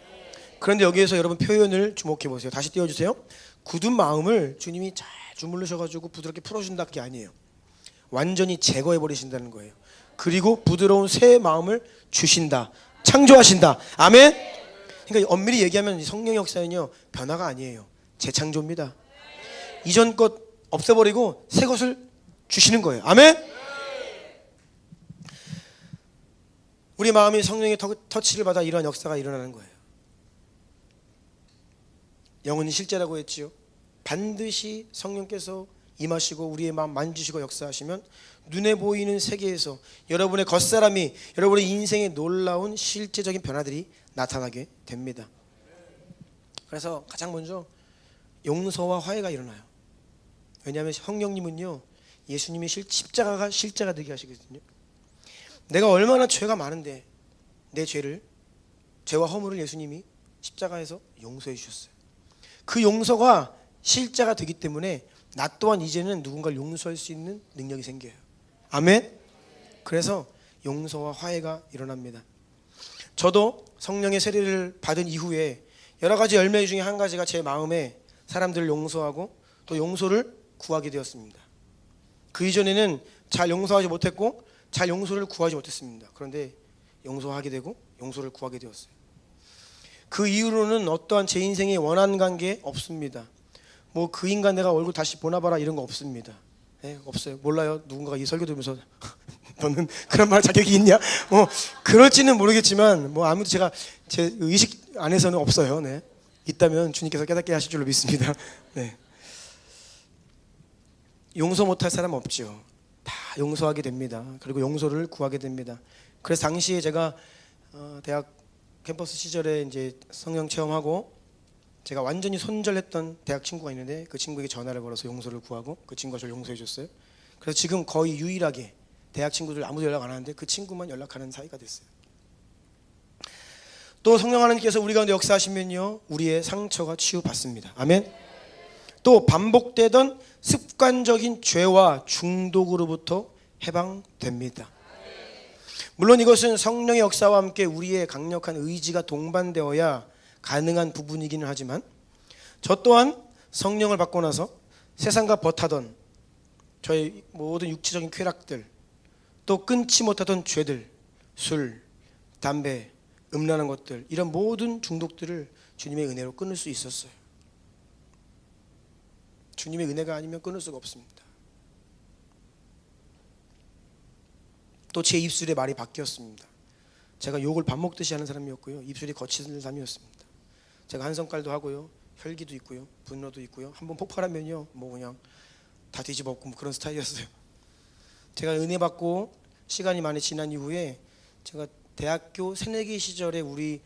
A: 그런데 여기에서 여러분 표현을 주목해 보세요. 다시 띄워주세요. 굳은 마음을 주님이 잘 주물르셔가지고 부드럽게 풀어준다는 게 아니에요. 완전히 제거해 버리신다는 거예요. 그리고 부드러운 새 마음을 주신다, 창조하신다. 아멘. 그러니까 엄밀히 얘기하면 성령의 역사는요, 변화가 아니에요. 재창조입니다. 이전 것 없애버리고 새 것을 주시는 거예요. 아멘. 우리 마음이 성령의 터치를 받아 이러한 역사가 일어나는 거예요. 영은 실제라고 했지요. 반드시 성령께서 임하시고 우리의 마음 만지시고 역사하시면 눈에 보이는 세계에서 여러분의 겉사람이 여러분의 인생에 놀라운 실제적인 변화들이 나타나게 됩니다. 그래서 가장 먼저 용서와 화해가 일어나요. 왜냐하면 성령님은요, 예수님이 십자가가 실제가 되게 하시거든요. 내가 얼마나 죄가 많은데 내 죄와 허물을 예수님이 십자가에서 용서해 주셨어요. 그 용서가 실제가 되기 때문에 나 또한 이제는 누군가를 용서할 수 있는 능력이 생겨요. 아멘. 그래서 용서와 화해가 일어납니다. 저도 성령의 세례를 받은 이후에 여러 가지 열매 중에 한 가지가 제 마음에 사람들을 용서하고 또 용서를 구하게 되었습니다. 그 이전에는 잘 용서하지 못했고 잘 용서를 구하지 못했습니다. 그런데 용서하게 되고 용서를 구하게 되었어요. 그 이후로는 어떠한 제 인생에 원한 관계 없습니다. 뭐 그 인간 내가 얼굴 다시 보나봐라 이런 거 없습니다. 네, 없어요. 몰라요. 누군가가 이 설교 들으면서 너는 그런 말 자격이 있냐? 뭐 그럴지는 모르겠지만 뭐 아무도 제가 제 의식 안에서는 없어요. 네. 있다면 주님께서 깨닫게 하실 줄로 믿습니다. 네. 용서 못할 사람 없죠. 다 용서하게 됩니다. 그리고 용서를 구하게 됩니다. 그래서 당시에 제가 대학 캠퍼스 시절에 이제 성령 체험하고 제가 완전히 손절했던 대학 친구가 있는데 그 친구에게 전화를 걸어서 용서를 구하고 그 친구가 저를 용서해 줬어요. 그래서 지금 거의 유일하게 대학 친구들 아무도 연락 안 하는데 그 친구만 연락하는 사이가 됐어요. 또 성령 하나님께서 우리 가운데 역사하시면요, 우리의 상처가 치유받습니다. 아멘. 또 반복되던 습관적인 죄와 중독으로부터 해방됩니다. 물론 이것은 성령의 역사와 함께 우리의 강력한 의지가 동반되어야 가능한 부분이기는 하지만 저 또한 성령을 받고 나서 세상과 버타던 저의 모든 육체적인 쾌락들, 또 끊지 못하던 죄들, 술, 담배, 음란한 것들, 이런 모든 중독들을 주님의 은혜로 끊을 수 있었어요. 주님의 은혜가 아니면 끊을 수가 없습니다. 또 제 입술의 말이 바뀌었습니다. 제가 욕을 밥 먹듯이 하는 사람이었고요, 입술이 거치는 사람이었습니다. 제가 한성깔도 하고요, 혈기도 있고요, 분노도 있고요, 한번 폭발하면요 뭐 그냥 다 뒤집어엎고 뭐 그런 스타일이었어요. 제가 은혜 받고 시간이 많이 지난 이후에 제가 대학교 새내기 시절에 우리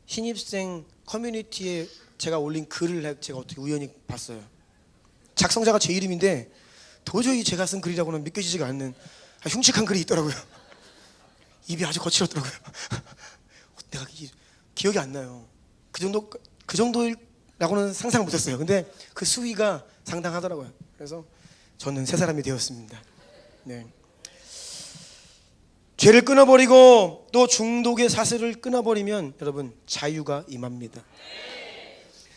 A: 신입생 커뮤니티에 제가 올린 글을 제가 어떻게 우연히 봤어요. 작성자가 제 이름인데 도저히 제가 쓴 글이라고는 믿겨지지가 않는 흉측한 글이 있더라고요. 입이 아주 거칠었더라고요. 내가 기억이 안 나요. 그 정도라고는 상상 못했어요. 근데 그 수위가 상당하더라고요. 그래서 저는 새 사람이 되었습니다. 네. 죄를 끊어버리고 또 중독의 사슬을 끊어버리면 여러분 자유가 임합니다.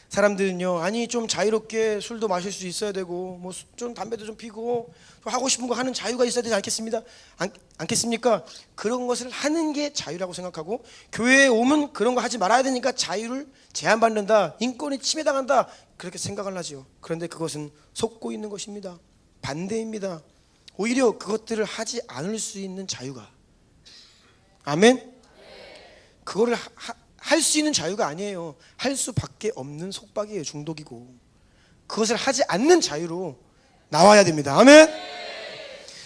A: 사람들은요, 아니 좀 자유롭게 술도 마실 수 있어야 되고 뭐 좀 담배도 좀 피고 하고 싶은 거 하는 자유가 있어야 되지 않겠습니까? 그런 것을 하는 게 자유라고 생각하고 교회에 오면 그런 거 하지 말아야 되니까 자유를 제한받는다, 인권이 침해당한다, 그렇게 생각을 하죠. 그런데 그것은 속고 있는 것입니다. 반대입니다. 오히려 그것들을 하지 않을 수 있는 자유가, 아멘? 그거를 할 수 있는 자유가 아니에요. 할 수밖에 없는 속박이에요. 중독이고. 그것을 하지 않는 자유로 나와야 됩니다. 아멘.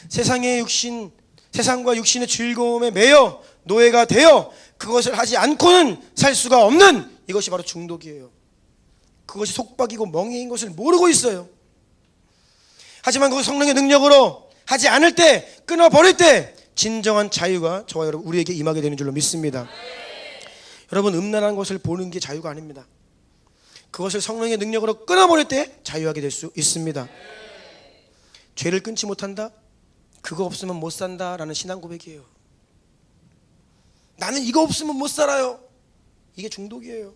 A: 세상과 육신의 즐거움에 매여 노예가 되어 그것을 하지 않고는 살 수가 없는 이것이 바로 중독이에요. 그것이 속박이고 멍해인 것을 모르고 있어요. 하지만 그 성령의 능력으로 하지 않을 때, 끊어버릴 때 진정한 자유가 저와 여러분 우리에게 임하게 되는 줄로 믿습니다. 여러분, 음란한 것을 보는 게 자유가 아닙니다. 그것을 성령의 능력으로 끊어버릴 때 자유하게 될 수 있습니다. 죄를 끊지 못한다? 그거 없으면 못 산다라는 신앙 고백이에요. 나는 이거 없으면 못 살아요. 이게 중독이에요.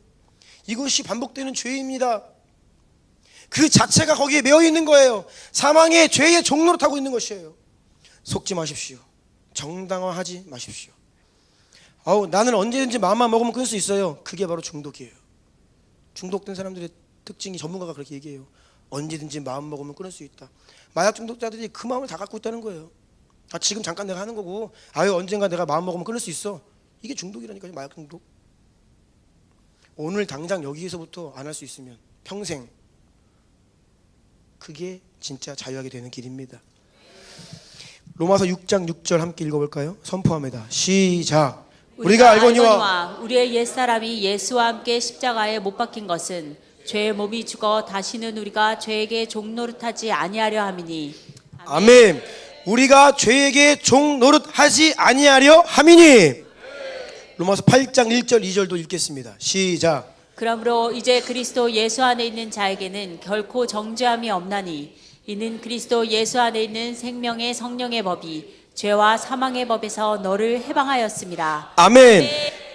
A: 이것이 반복되는 죄입니다. 그 자체가 거기에 매여 있는 거예요. 사망의 죄의 종로로 타고 있는 것이에요. 속지 마십시오. 정당화하지 마십시오. 나는 언제든지 마음만 먹으면 끊을 수 있어요. 그게 바로 중독이에요. 중독된 사람들의 특징이 전문가가 그렇게 얘기해요. 언제든지 마음 먹으면 끊을 수 있다. 마약 중독자들이 그 마음을 다 갖고 있다는 거예요. 지금 잠깐 내가 하는 거고 언젠가 내가 마음 먹으면 끊을 수 있어. 이게 중독이라니까요. 마약 중독. 오늘 당장 여기에서부터 안 할 수 있으면 평생. 그게 진짜 자유하게 되는 길입니다. 로마서 6장 6절 함께 읽어볼까요? 선포합니다. 시작. 우리가 알거니와
B: 우리의 옛사람이 예수와 함께 십자가에 못 박힌 것은 죄의 몸이 죽어 다시는 우리가 죄에게 종노릇하지 아니하려 함이니.
A: 아멘. 우리가 죄에게 종노릇하지 아니하려 함이니. 로마서 8장 1절 2절도 읽겠습니다. 시작.
B: 그러므로 이제 그리스도 예수 안에 있는 자에게는 결코 정죄함이 없나니 이는 그리스도 예수 안에 있는 생명의 성령의 법이 죄와 사망의 법에서 너를 해방하였습니다.
A: 아멘.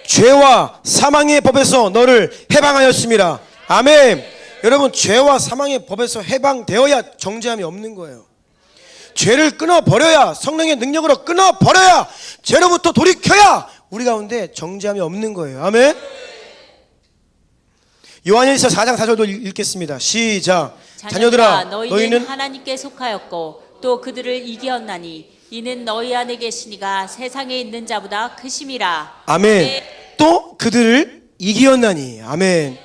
A: 죄와 사망의 법에서 너를 해방하였습니다. 아멘. 여러분, 죄와 사망의 법에서 해방되어야 정죄함이 없는 거예요. 죄를 끊어버려야, 성령의 능력으로 끊어버려야, 죄로부터 돌이켜야 우리 가운데 정죄함이 없는 거예요. 아멘. 요한일서 4장 4절도 읽겠습니다. 시작. 자녀들아 너희는
B: 하나님께 속하였고 또 그들을 이기었나니 이는 너희 안에 계시니가 세상에 있는 자보다 크심이라.
A: 아멘. 또 그들을 이기었나니. 아멘.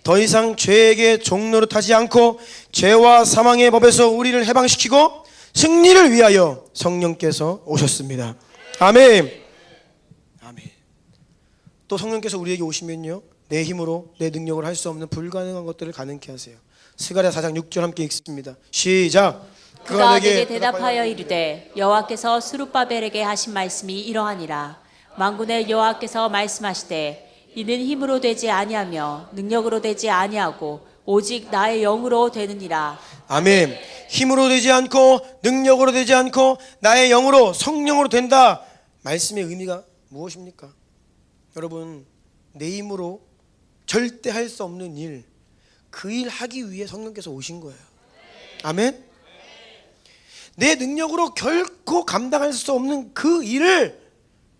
A: 더 이상 죄에게 종노릇하지 않고 죄와 사망의 법에서 우리를 해방시키고 승리를 위하여 성령께서 오셨습니다. 아멘. 아멘. 또 성령께서 우리에게 오시면요, 내 힘으로 내 능력으로 할 수 없는 불가능한 것들을 가능케 하세요. 스가랴 4장 6절 함께 읽습니다. 시작.
B: 그가 내게 대답하여 이르되 여호와께서 스룹바벨에게 하신 말씀이 이러하니라. 만군의 여호와께서 말씀하시되 이는 힘으로 되지 아니하며 능력으로 되지 아니하고 오직 나의 영으로 되느니라.
A: 아멘. 힘으로 되지 않고 능력으로 되지 않고 나의 영으로, 성령으로 된다. 말씀의 의미가 무엇입니까? 여러분, 내 힘으로 절대 할 수 없는 일, 그 일 하기 위해 성령께서 오신 거예요. 아멘. 내 능력으로 결코 감당할 수 없는 그 일을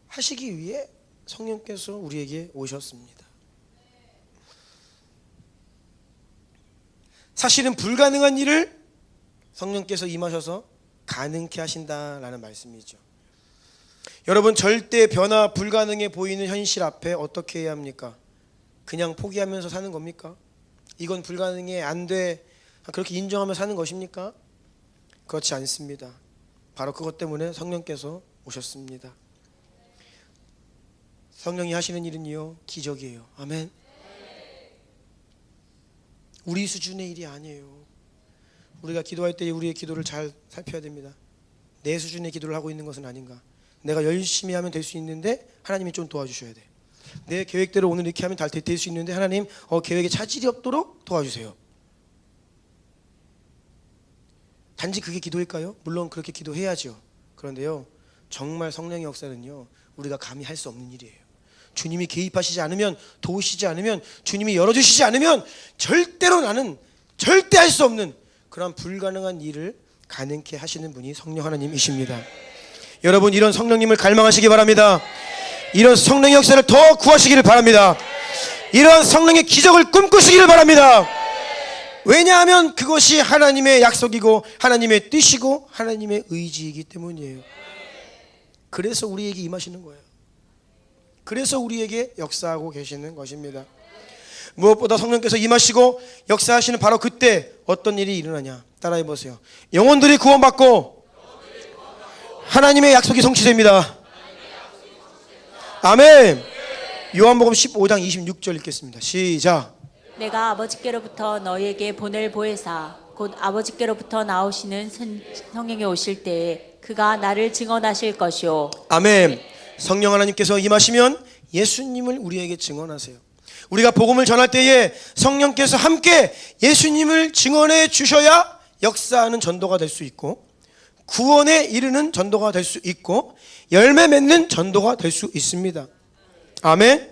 A: 하시기 위해 성령께서 우리에게 오셨습니다. 사실은 불가능한 일을 성령께서 임하셔서 가능케 하신다라는 말씀이죠. 여러분, 절대 변화 불가능해 보이는 현실 앞에 어떻게 해야 합니까? 그냥 포기하면서 사는 겁니까? 이건 불가능해, 안 돼, 그렇게 인정하며 사는 것입니까? 그렇지 않습니다. 바로 그것 때문에 성령께서 오셨습니다. 성령이 하시는 일은요, 기적이에요. 아멘. 우리 수준의 일이 아니에요. 우리가 기도할 때 우리의 기도를 잘 살펴야 됩니다. 내 수준의 기도를 하고 있는 것은 아닌가. 내가 열심히 하면 될 수 있는데 하나님이 좀 도와주셔야 돼. 내 계획대로 오늘 이렇게 하면 될 수 있는데 하나님, 계획에 차질이 없도록 도와주세요. 단지 그게 기도일까요? 물론 그렇게 기도해야죠. 그런데요, 정말 성령의 역사는요, 우리가 감히 할 수 없는 일이에요. 주님이 개입하시지 않으면, 도우시지 않으면, 주님이 열어주시지 않으면 절대로 나는 절대 할 수 없는 그런 불가능한 일을 가능케 하시는 분이 성령 하나님이십니다. 여러분, 이런 성령님을 갈망하시기 바랍니다. 이런 성령의 역사를 더 구하시기를 바랍니다. 이런 성령의 기적을 꿈꾸시기를 바랍니다. 왜냐하면 그것이 하나님의 약속이고 하나님의 뜻이고 하나님의 의지이기 때문이에요. 그래서 우리에게 임하시는 거예요. 그래서 우리에게 역사하고 계시는 것입니다. 무엇보다 성령께서 임하시고 역사하시는 바로 그때 어떤 일이 일어나냐, 따라해 보세요. 영혼들이 구원받고 하나님의 약속이 성취됩니다. 아멘. 요한복음 15장 26절 읽겠습니다. 시작.
B: 내가 아버지께로부터 너희에게 보낼 보혜사 곧 아버지께로부터 나오시는 성령이 오실 때에 그가 나를 증언하실 것이요.
A: 아멘. 성령 하나님께서 임하시면 예수님을 우리에게 증언하세요. 우리가 복음을 전할 때에 성령께서 함께 예수님을 증언해 주셔야 역사하는 전도가 될 수 있고, 구원에 이르는 전도가 될 수 있고, 열매 맺는 전도가 될 수 있습니다. 아멘.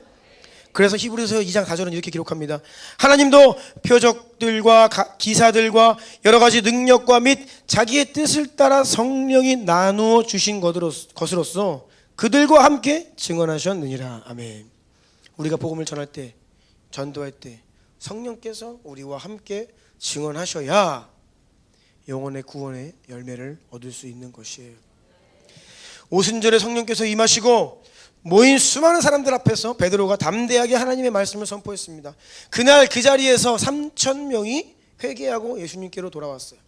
A: 그래서 히브리서 2장 4절은 이렇게 기록합니다. 하나님도 표적들과 기사들과 여러 가지 능력과 및 자기의 뜻을 따라 성령이 나누어 주신 것으로서 그들과 함께 증언하셨느니라. 아멘. 우리가 복음을 전할 때, 전도할 때 성령께서 우리와 함께 증언하셔야 영혼의 구원의 열매를 얻을 수 있는 것이에요. 오순절에 성령께서 임하시고 모인 수많은 사람들 앞에서 베드로가 담대하게 하나님의 말씀을 선포했습니다. 그날 그 자리에서 3,000명이 회개하고 예수님께로 돌아왔어요.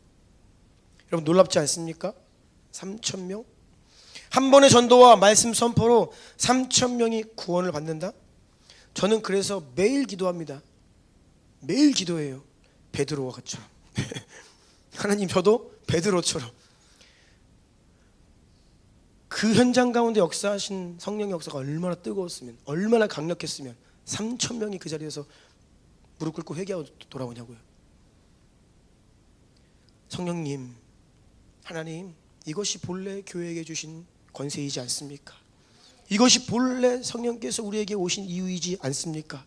A: 여러분 놀랍지 않습니까? 3,000명? 한 번의 전도와 말씀 선포로 3,000명이 구원을 받는다? 저는 그래서 매일 기도합니다. 매일 기도해요. 베드로와 같처럼. 하나님, 저도 베드로처럼 그 현장 가운데 역사하신 성령의 역사가 얼마나 뜨거웠으면, 얼마나 강력했으면 3,000명이 그 자리에서 무릎 꿇고 회개하고 돌아오냐고요. 성령님, 하나님, 이것이 본래 교회에게 주신 권세이지 않습니까? 이것이 본래 성령께서 우리에게 오신 이유이지 않습니까?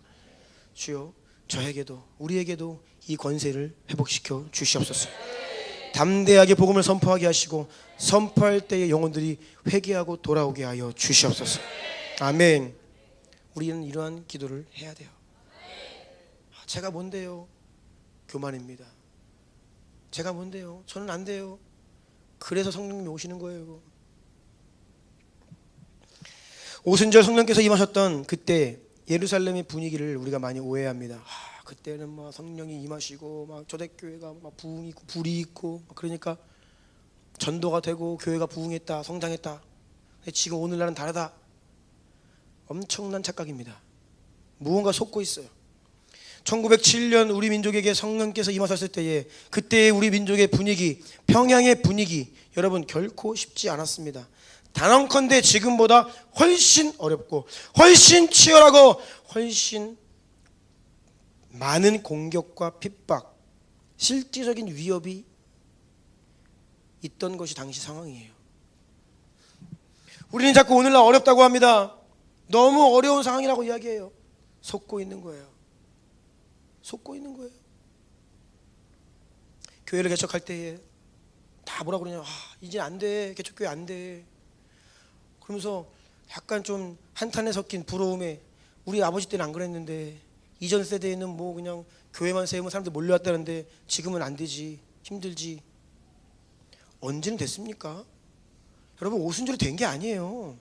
A: 주여, 저에게도 우리에게도 이 권세를 회복시켜 주시옵소서. 담대하게 복음을 선포하게 하시고 선포할 때의 영혼들이 회개하고 돌아오게 하여 주시옵소서. 아멘. 우리는 이러한 기도를 해야 돼요. 제가 뭔데요? 교만입니다. 제가 뭔데요? 저는 안 돼요. 그래서 성령님이 오시는 거예요. 오순절 성령께서 임하셨던 그때 예루살렘의 분위기를 우리가 많이 오해합니다. 그때는 막 성령이 임하시고 막 초대교회가 막 부흥이 있고 불이 있고 그러니까 전도가 되고 교회가 부흥했다, 성장했다. 지금 오늘날은 다르다. 엄청난 착각입니다. 무언가 속고 있어요. 1907년 우리 민족에게 성령께서 임하셨을 때에 그때의 우리 민족의 분위기, 평양의 분위기, 여러분 결코 쉽지 않았습니다. 단언컨대 지금보다 훨씬 어렵고 훨씬 치열하고 훨씬 많은 공격과 핍박, 실질적인 위협이 있던 것이 당시 상황이에요. 우리는 자꾸 오늘날 어렵다고 합니다. 너무 어려운 상황이라고 이야기해요. 속고 있는 거예요. 속고 있는 거예요. 교회를 개척할 때에 다 뭐라 그러냐, 이제 안 돼, 개척교회 안 돼. 그러면서 약간 좀 한탄에 섞인 부러움에, 우리 아버지 때는 안 그랬는데, 이전 세대에는 뭐 그냥 교회만 세우면 사람들 몰려왔다는데 지금은 안 되지, 힘들지. 언제는 됐습니까? 여러분, 오순절이 된 게 아니에요.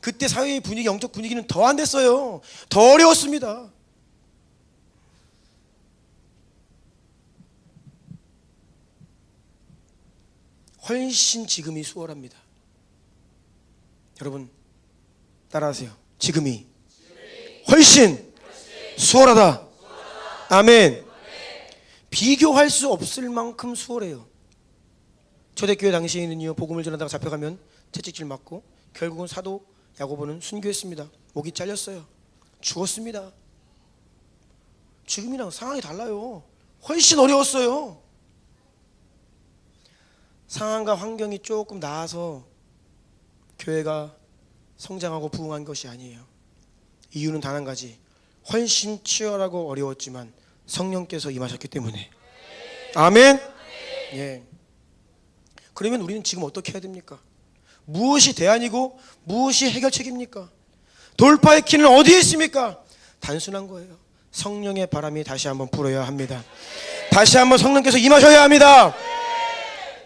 A: 그때 사회의 분위기, 영적 분위기는 더 안 됐어요. 더 어려웠습니다. 훨씬 지금이 수월합니다. 여러분 따라하세요. 지금이 훨씬 수월하다. 아멘. 비교할 수 없을 만큼 수월해요. 초대교회 당시에는요, 복음을 전하다가 잡혀가면 채찍질 맞고 결국은 사도 야고보는 순교했습니다. 목이 잘렸어요. 죽었습니다. 지금이랑 상황이 달라요. 훨씬 어려웠어요. 상황과 환경이 조금 나아서 교회가 성장하고 부흥한 것이 아니에요. 이유는 단 한 가지, 훨씬 치열하고 어려웠지만 성령께서 임하셨기 때문에. 아멘. 예. 그러면 우리는 지금 어떻게 해야 됩니까? 무엇이 대안이고 무엇이 해결책입니까? 돌파의 키는 어디에 있습니까? 단순한 거예요. 성령의 바람이 다시 한번 불어야 합니다. 다시 한번 성령께서 임하셔야 합니다.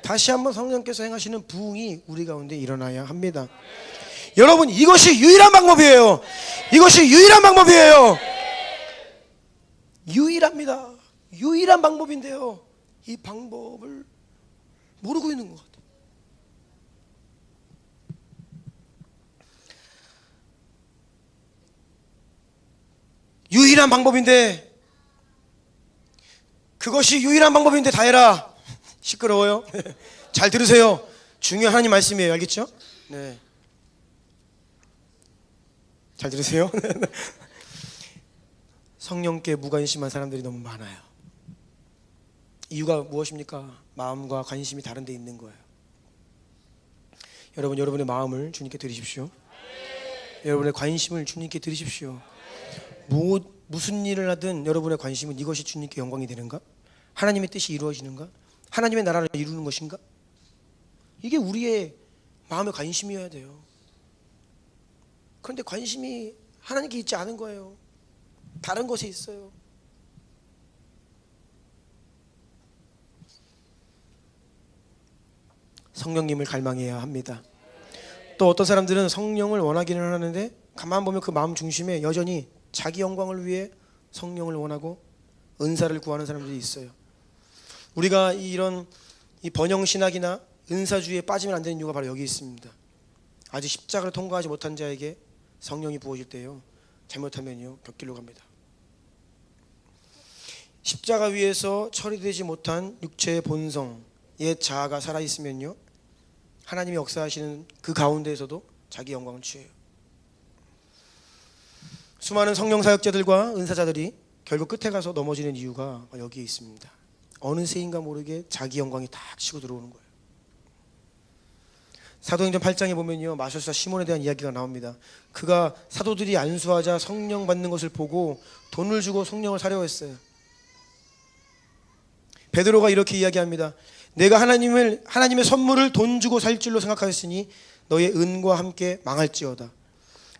A: 다시 한번 성령께서 행하시는 부흥이 우리 가운데 일어나야 합니다. 여러분, 이것이 유일한 방법이에요. 이것이 유일한 방법이에요. 유일합니다. 유일한 방법인데요, 이 방법을 모르고 있는 것 같아요. 유일한 방법인데, 그것이 유일한 방법인데 다 해라. 시끄러워요. 잘 들으세요. 중요한 하나님 말씀이에요. 알겠죠? 네. 잘 들으세요. 성령께 무관심한 사람들이 너무 많아요. 이유가 무엇입니까? 마음과 관심이 다른 데 있는 거예요. 여러분, 여러분의 마음을 주님께 드리십시오. 여러분의 관심을 주님께 드리십시오. 무슨 일을 하든 여러분의 관심은 이것이 주님께 영광이 되는가? 하나님의 뜻이 이루어지는가? 하나님의 나라를 이루는 것인가? 이게 우리의 마음의 관심이어야 돼요. 그런데 관심이 하나님께 있지 않은 거예요. 다른 것에 있어요. 성령님을 갈망해야 합니다. 또 어떤 사람들은 성령을 원하기는 하는데 가만 보면 그 마음 중심에 여전히 자기 영광을 위해 성령을 원하고 은사를 구하는 사람들이 있어요. 우리가 이런 이 번영 신학이나 은사주의에 빠지면 안 되는 이유가 바로 여기 있습니다. 아직 십자가를 통과하지 못한 자에게 성령이 부어질 때요, 잘못하면요 곁길로 갑니다. 십자가 위에서 처리되지 못한 육체의 본성, 옛 자아가 살아있으면요, 하나님이 역사하시는 그 가운데에서도 자기 영광을 취해요. 수많은 성령 사역자들과 은사자들이 결국 끝에 가서 넘어지는 이유가 여기에 있습니다. 어느새인가 모르게 자기 영광이 탁 치고 들어오는 거예요. 사도행전 8장에 보면요, 마술사 시몬에 대한 이야기가 나옵니다. 그가 사도들이 안수하자 성령 받는 것을 보고 돈을 주고 성령을 사려고 했어요. 베드로가 이렇게 이야기합니다. 내가 하나님의 선물을 돈 주고 살 줄로 생각하였으니 너의 은과 함께 망할지어다.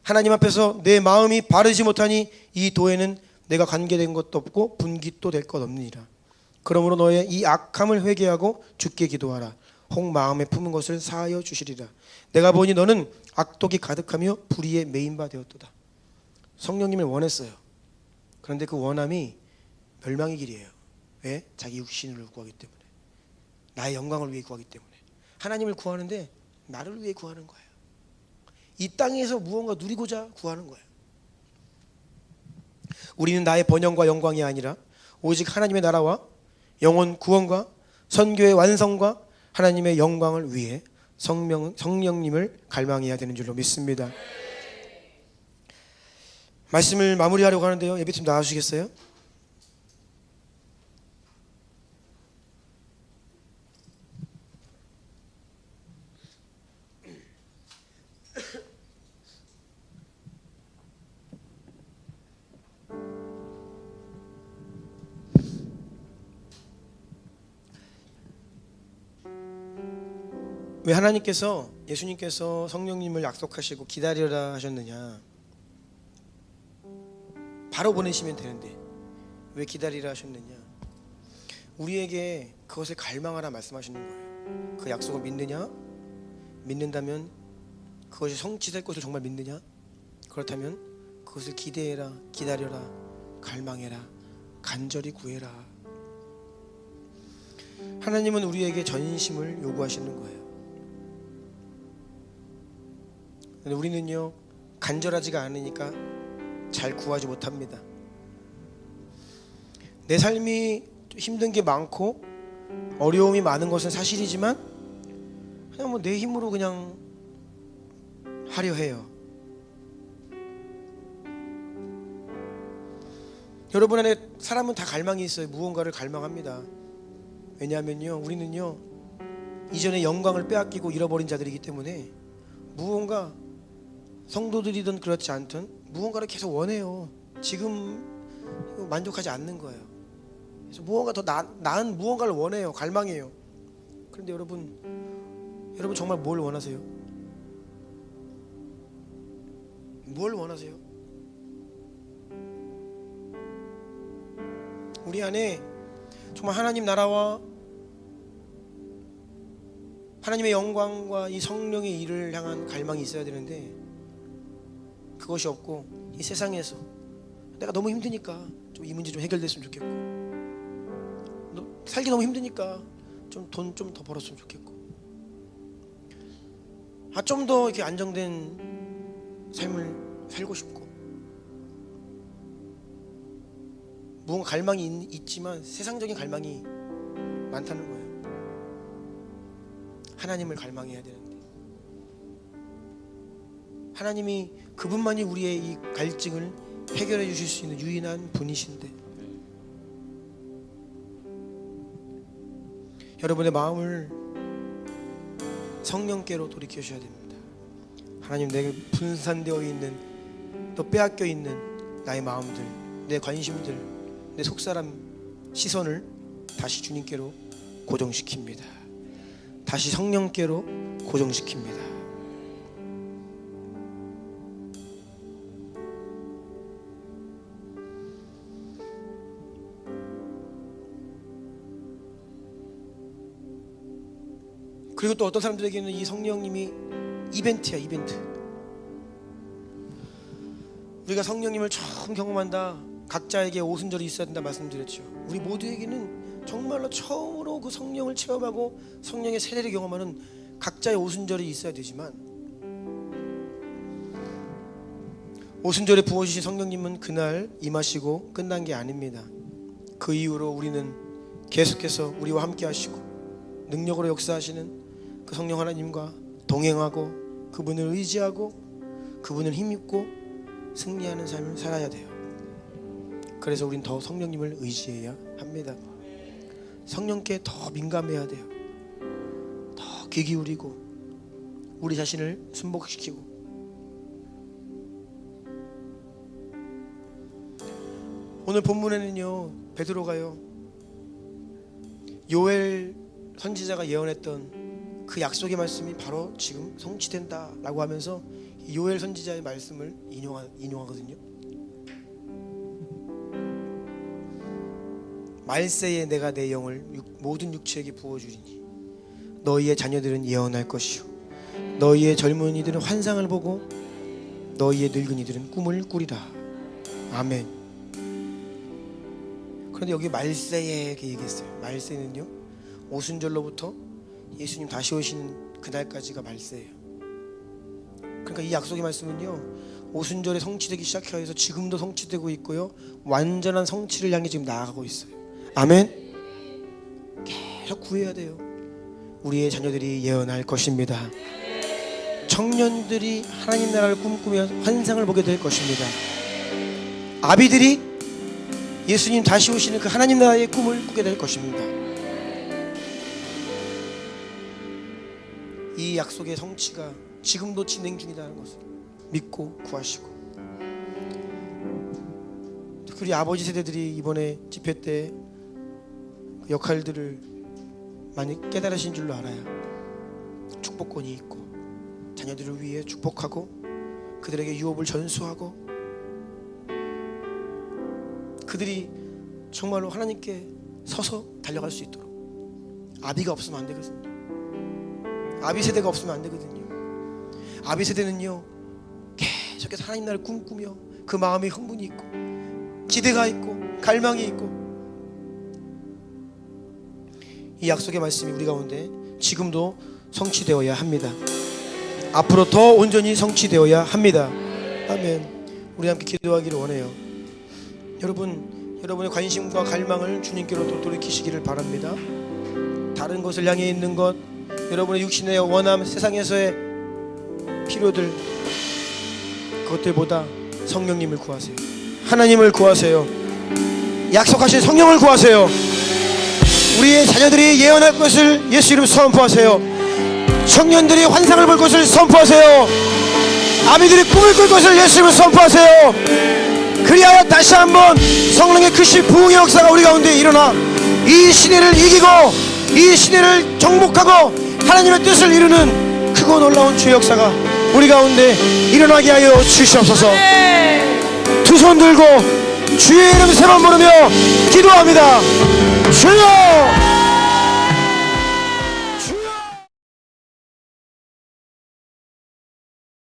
A: 하나님 앞에서 내 마음이 바르지 못하니 이 도에는 내가 관계된 것도 없고 분깃도 될 것 없느니라. 그러므로 너의 이 악함을 회개하고 주께 기도하라. 혹 마음에 품은 것을 사하여 주시리라. 내가 보니 너는 악독이 가득하며 불의에 매인 바 되었도다. 성령님을 원했어요. 그런데 그 원함이 멸망의 길이에요. 왜? 자기 육신을 구하기 때문에, 나의 영광을 위해 구하기 때문에. 하나님을 구하는데 나를 위해 구하는 거예요. 이 땅에서 무언가 누리고자 구하는 거예요. 우리는 나의 번영과 영광이 아니라 오직 하나님의 나라와 영혼 구원과 선교의 완성과 하나님의 영광을 위해 성령님을 갈망해야 되는 줄로 믿습니다. 말씀을 마무리하려고 하는데요, 예배팀 나와주시겠어요? 왜 하나님께서, 예수님께서 성령님을 약속하시고 기다리라 하셨느냐? 바로 보내시면 되는데 왜 기다리라 하셨느냐? 우리에게 그것을 갈망하라 말씀하시는 거예요. 그 약속을 믿느냐? 믿는다면 그것이 성취될 것을 정말 믿느냐? 그렇다면 그것을 기대해라, 기다려라, 갈망해라, 간절히 구해라. 하나님은 우리에게 전심을 요구하시는 거예요. 근데 우리는요, 간절하지가 않으니까 잘 구하지 못합니다. 내 삶이 힘든 게 많고 어려움이 많은 것은 사실이지만 그냥 뭐 내 힘으로 그냥 하려 해요. 여러분 안에 사람은 다 갈망이 있어요. 무언가를 갈망합니다. 왜냐하면요, 우리는요 이전에 영광을 빼앗기고 잃어버린 자들이기 때문에 무언가, 성도들이든 그렇지 않든 무언가를 계속 원해요. 지금 만족하지 않는 거예요. 그래서 무언가 더 나은 무언가를 원해요. 갈망해요. 그런데 여러분 정말 뭘 원하세요? 뭘 원하세요? 우리 안에 정말 하나님 나라와 하나님의 영광과 이 성령의 일을 향한 갈망이 있어야 되는데 그것이 없고 이 세상에서 내가 너무 힘드니까 좀 이 문제 좀 해결됐으면 좋겠고, 살기 너무 힘드니까 좀 돈 좀 더 벌었으면 좋겠고, 좀 더 이렇게 안정된 삶을 살고 싶고, 무언가 갈망이 있지만 세상적인 갈망이 많다는 거예요. 하나님을 갈망해야 되는데 하나님이 그분만이 우리의 이 갈증을 해결해 주실 수 있는 유일한 분이신데 여러분의 마음을 성령께로 돌이키셔야 됩니다. 하나님, 내게 분산되어 있는, 또 빼앗겨 있는 나의 마음들, 내 관심들, 내 속사람 시선을 다시 주님께로 고정시킵니다. 다시 성령께로 고정시킵니다. 그리고 또 어떤 사람들에게는 이 성령님이 이벤트야, 이벤트. 우리가 성령님을 처음 경험한다, 각자에게 오순절이 있어야 된다 말씀드렸죠. 우리 모두에게는 정말로 처음으로 그 성령을 체험하고 성령의 세례를 경험하는 각자의 오순절이 있어야 되지만, 오순절에 부어주신 성령님은 그날 임하시고 끝난 게 아닙니다. 그 이후로 우리는 계속해서 우리와 함께 하시고 능력으로 역사하시는 그 성령 하나님과 동행하고 그분을 의지하고 그분을 힘입고 승리하는 삶을 살아야 돼요. 그래서 우린 더 성령님을 의지해야 합니다. 성령께 더 민감해야 돼요. 더 귀 기울이고 우리 자신을 순복시키고. 오늘 본문에는요, 베드로가요, 요엘 선지자가 예언했던 그 약속의 말씀이 바로 지금 성취된다 라고 하면서 요엘 선지자의 말씀을 인용하거든요. 말세에 내가 내 영을 모든 육체에게 부어주리니 너희의 자녀들은 예언할 것이요 너희의 젊은이들은 환상을 보고 너희의 늙은이들은 꿈을 꾸리라. 아멘. 그런데 여기 말세에 이렇게 얘기했어요. 말세는요, 오순절로부터 예수님 다시 오시는 그날까지가 말세예요. 그러니까 이 약속의 말씀은요, 오순절에 성취되기 시작해서 지금도 성취되고 있고요, 완전한 성취를 향해 지금 나아가고 있어요. 아멘. 계속 구해야 돼요. 우리의 자녀들이 예언할 것입니다. 청년들이 하나님 나라를 꿈꾸며 환상을 보게 될 것입니다. 아비들이 예수님 다시 오시는 그 하나님 나라의 꿈을 꾸게 될 것입니다. 이 약속의 성취가 지금도 진행 중이라는 것을 믿고 구하시고, 특히 아버지 세대들이 이번에 집회 때 역할들을 많이 깨달으신 줄로 알아요. 축복권이 있고 자녀들을 위해 축복하고 그들에게 유업을 전수하고, 그들이 정말로 하나님께 서서 달려갈 수 있도록. 아비가 없으면 안 되거든요. 아비 세대가 없으면 안 되거든요. 아비 세대는요, 계속해서 하나님 나라를 꿈꾸며 그 마음에 흥분이 있고 기대가 있고 갈망이 있고, 이 약속의 말씀이 우리 가운데 지금도 성취되어야 합니다. 앞으로 더 온전히 성취되어야 합니다. 아멘. 우리 함께 기도하기를 원해요. 여러분의 관심과 갈망을 주님께로 돌이키시기를 바랍니다. 다른 것을 향해 있는 것, 여러분의 육신의 원함, 세상에서의 필요들, 그것들보다 성령님을 구하세요. 하나님을 구하세요. 약속하신 성령을 구하세요. 우리의 자녀들이 예언할 것을 예수 이름 선포하세요. 청년들이 환상을 볼 것을 선포하세요. 아비들이 꿈을 꿀 것을 예수 이름 선포하세요. 그리하여 다시 한번 성령의 크신 부흥의 역사가 우리 가운데 일어나 이 시대를 이기고 이 시대를 정복하고 하나님의 뜻을 이루는 크고 놀라운 주의 역사가 우리 가운데 일어나게 하여 주시옵소서. 두 손 들고 주의 이름 세 번 부르며 기도합니다. 주여!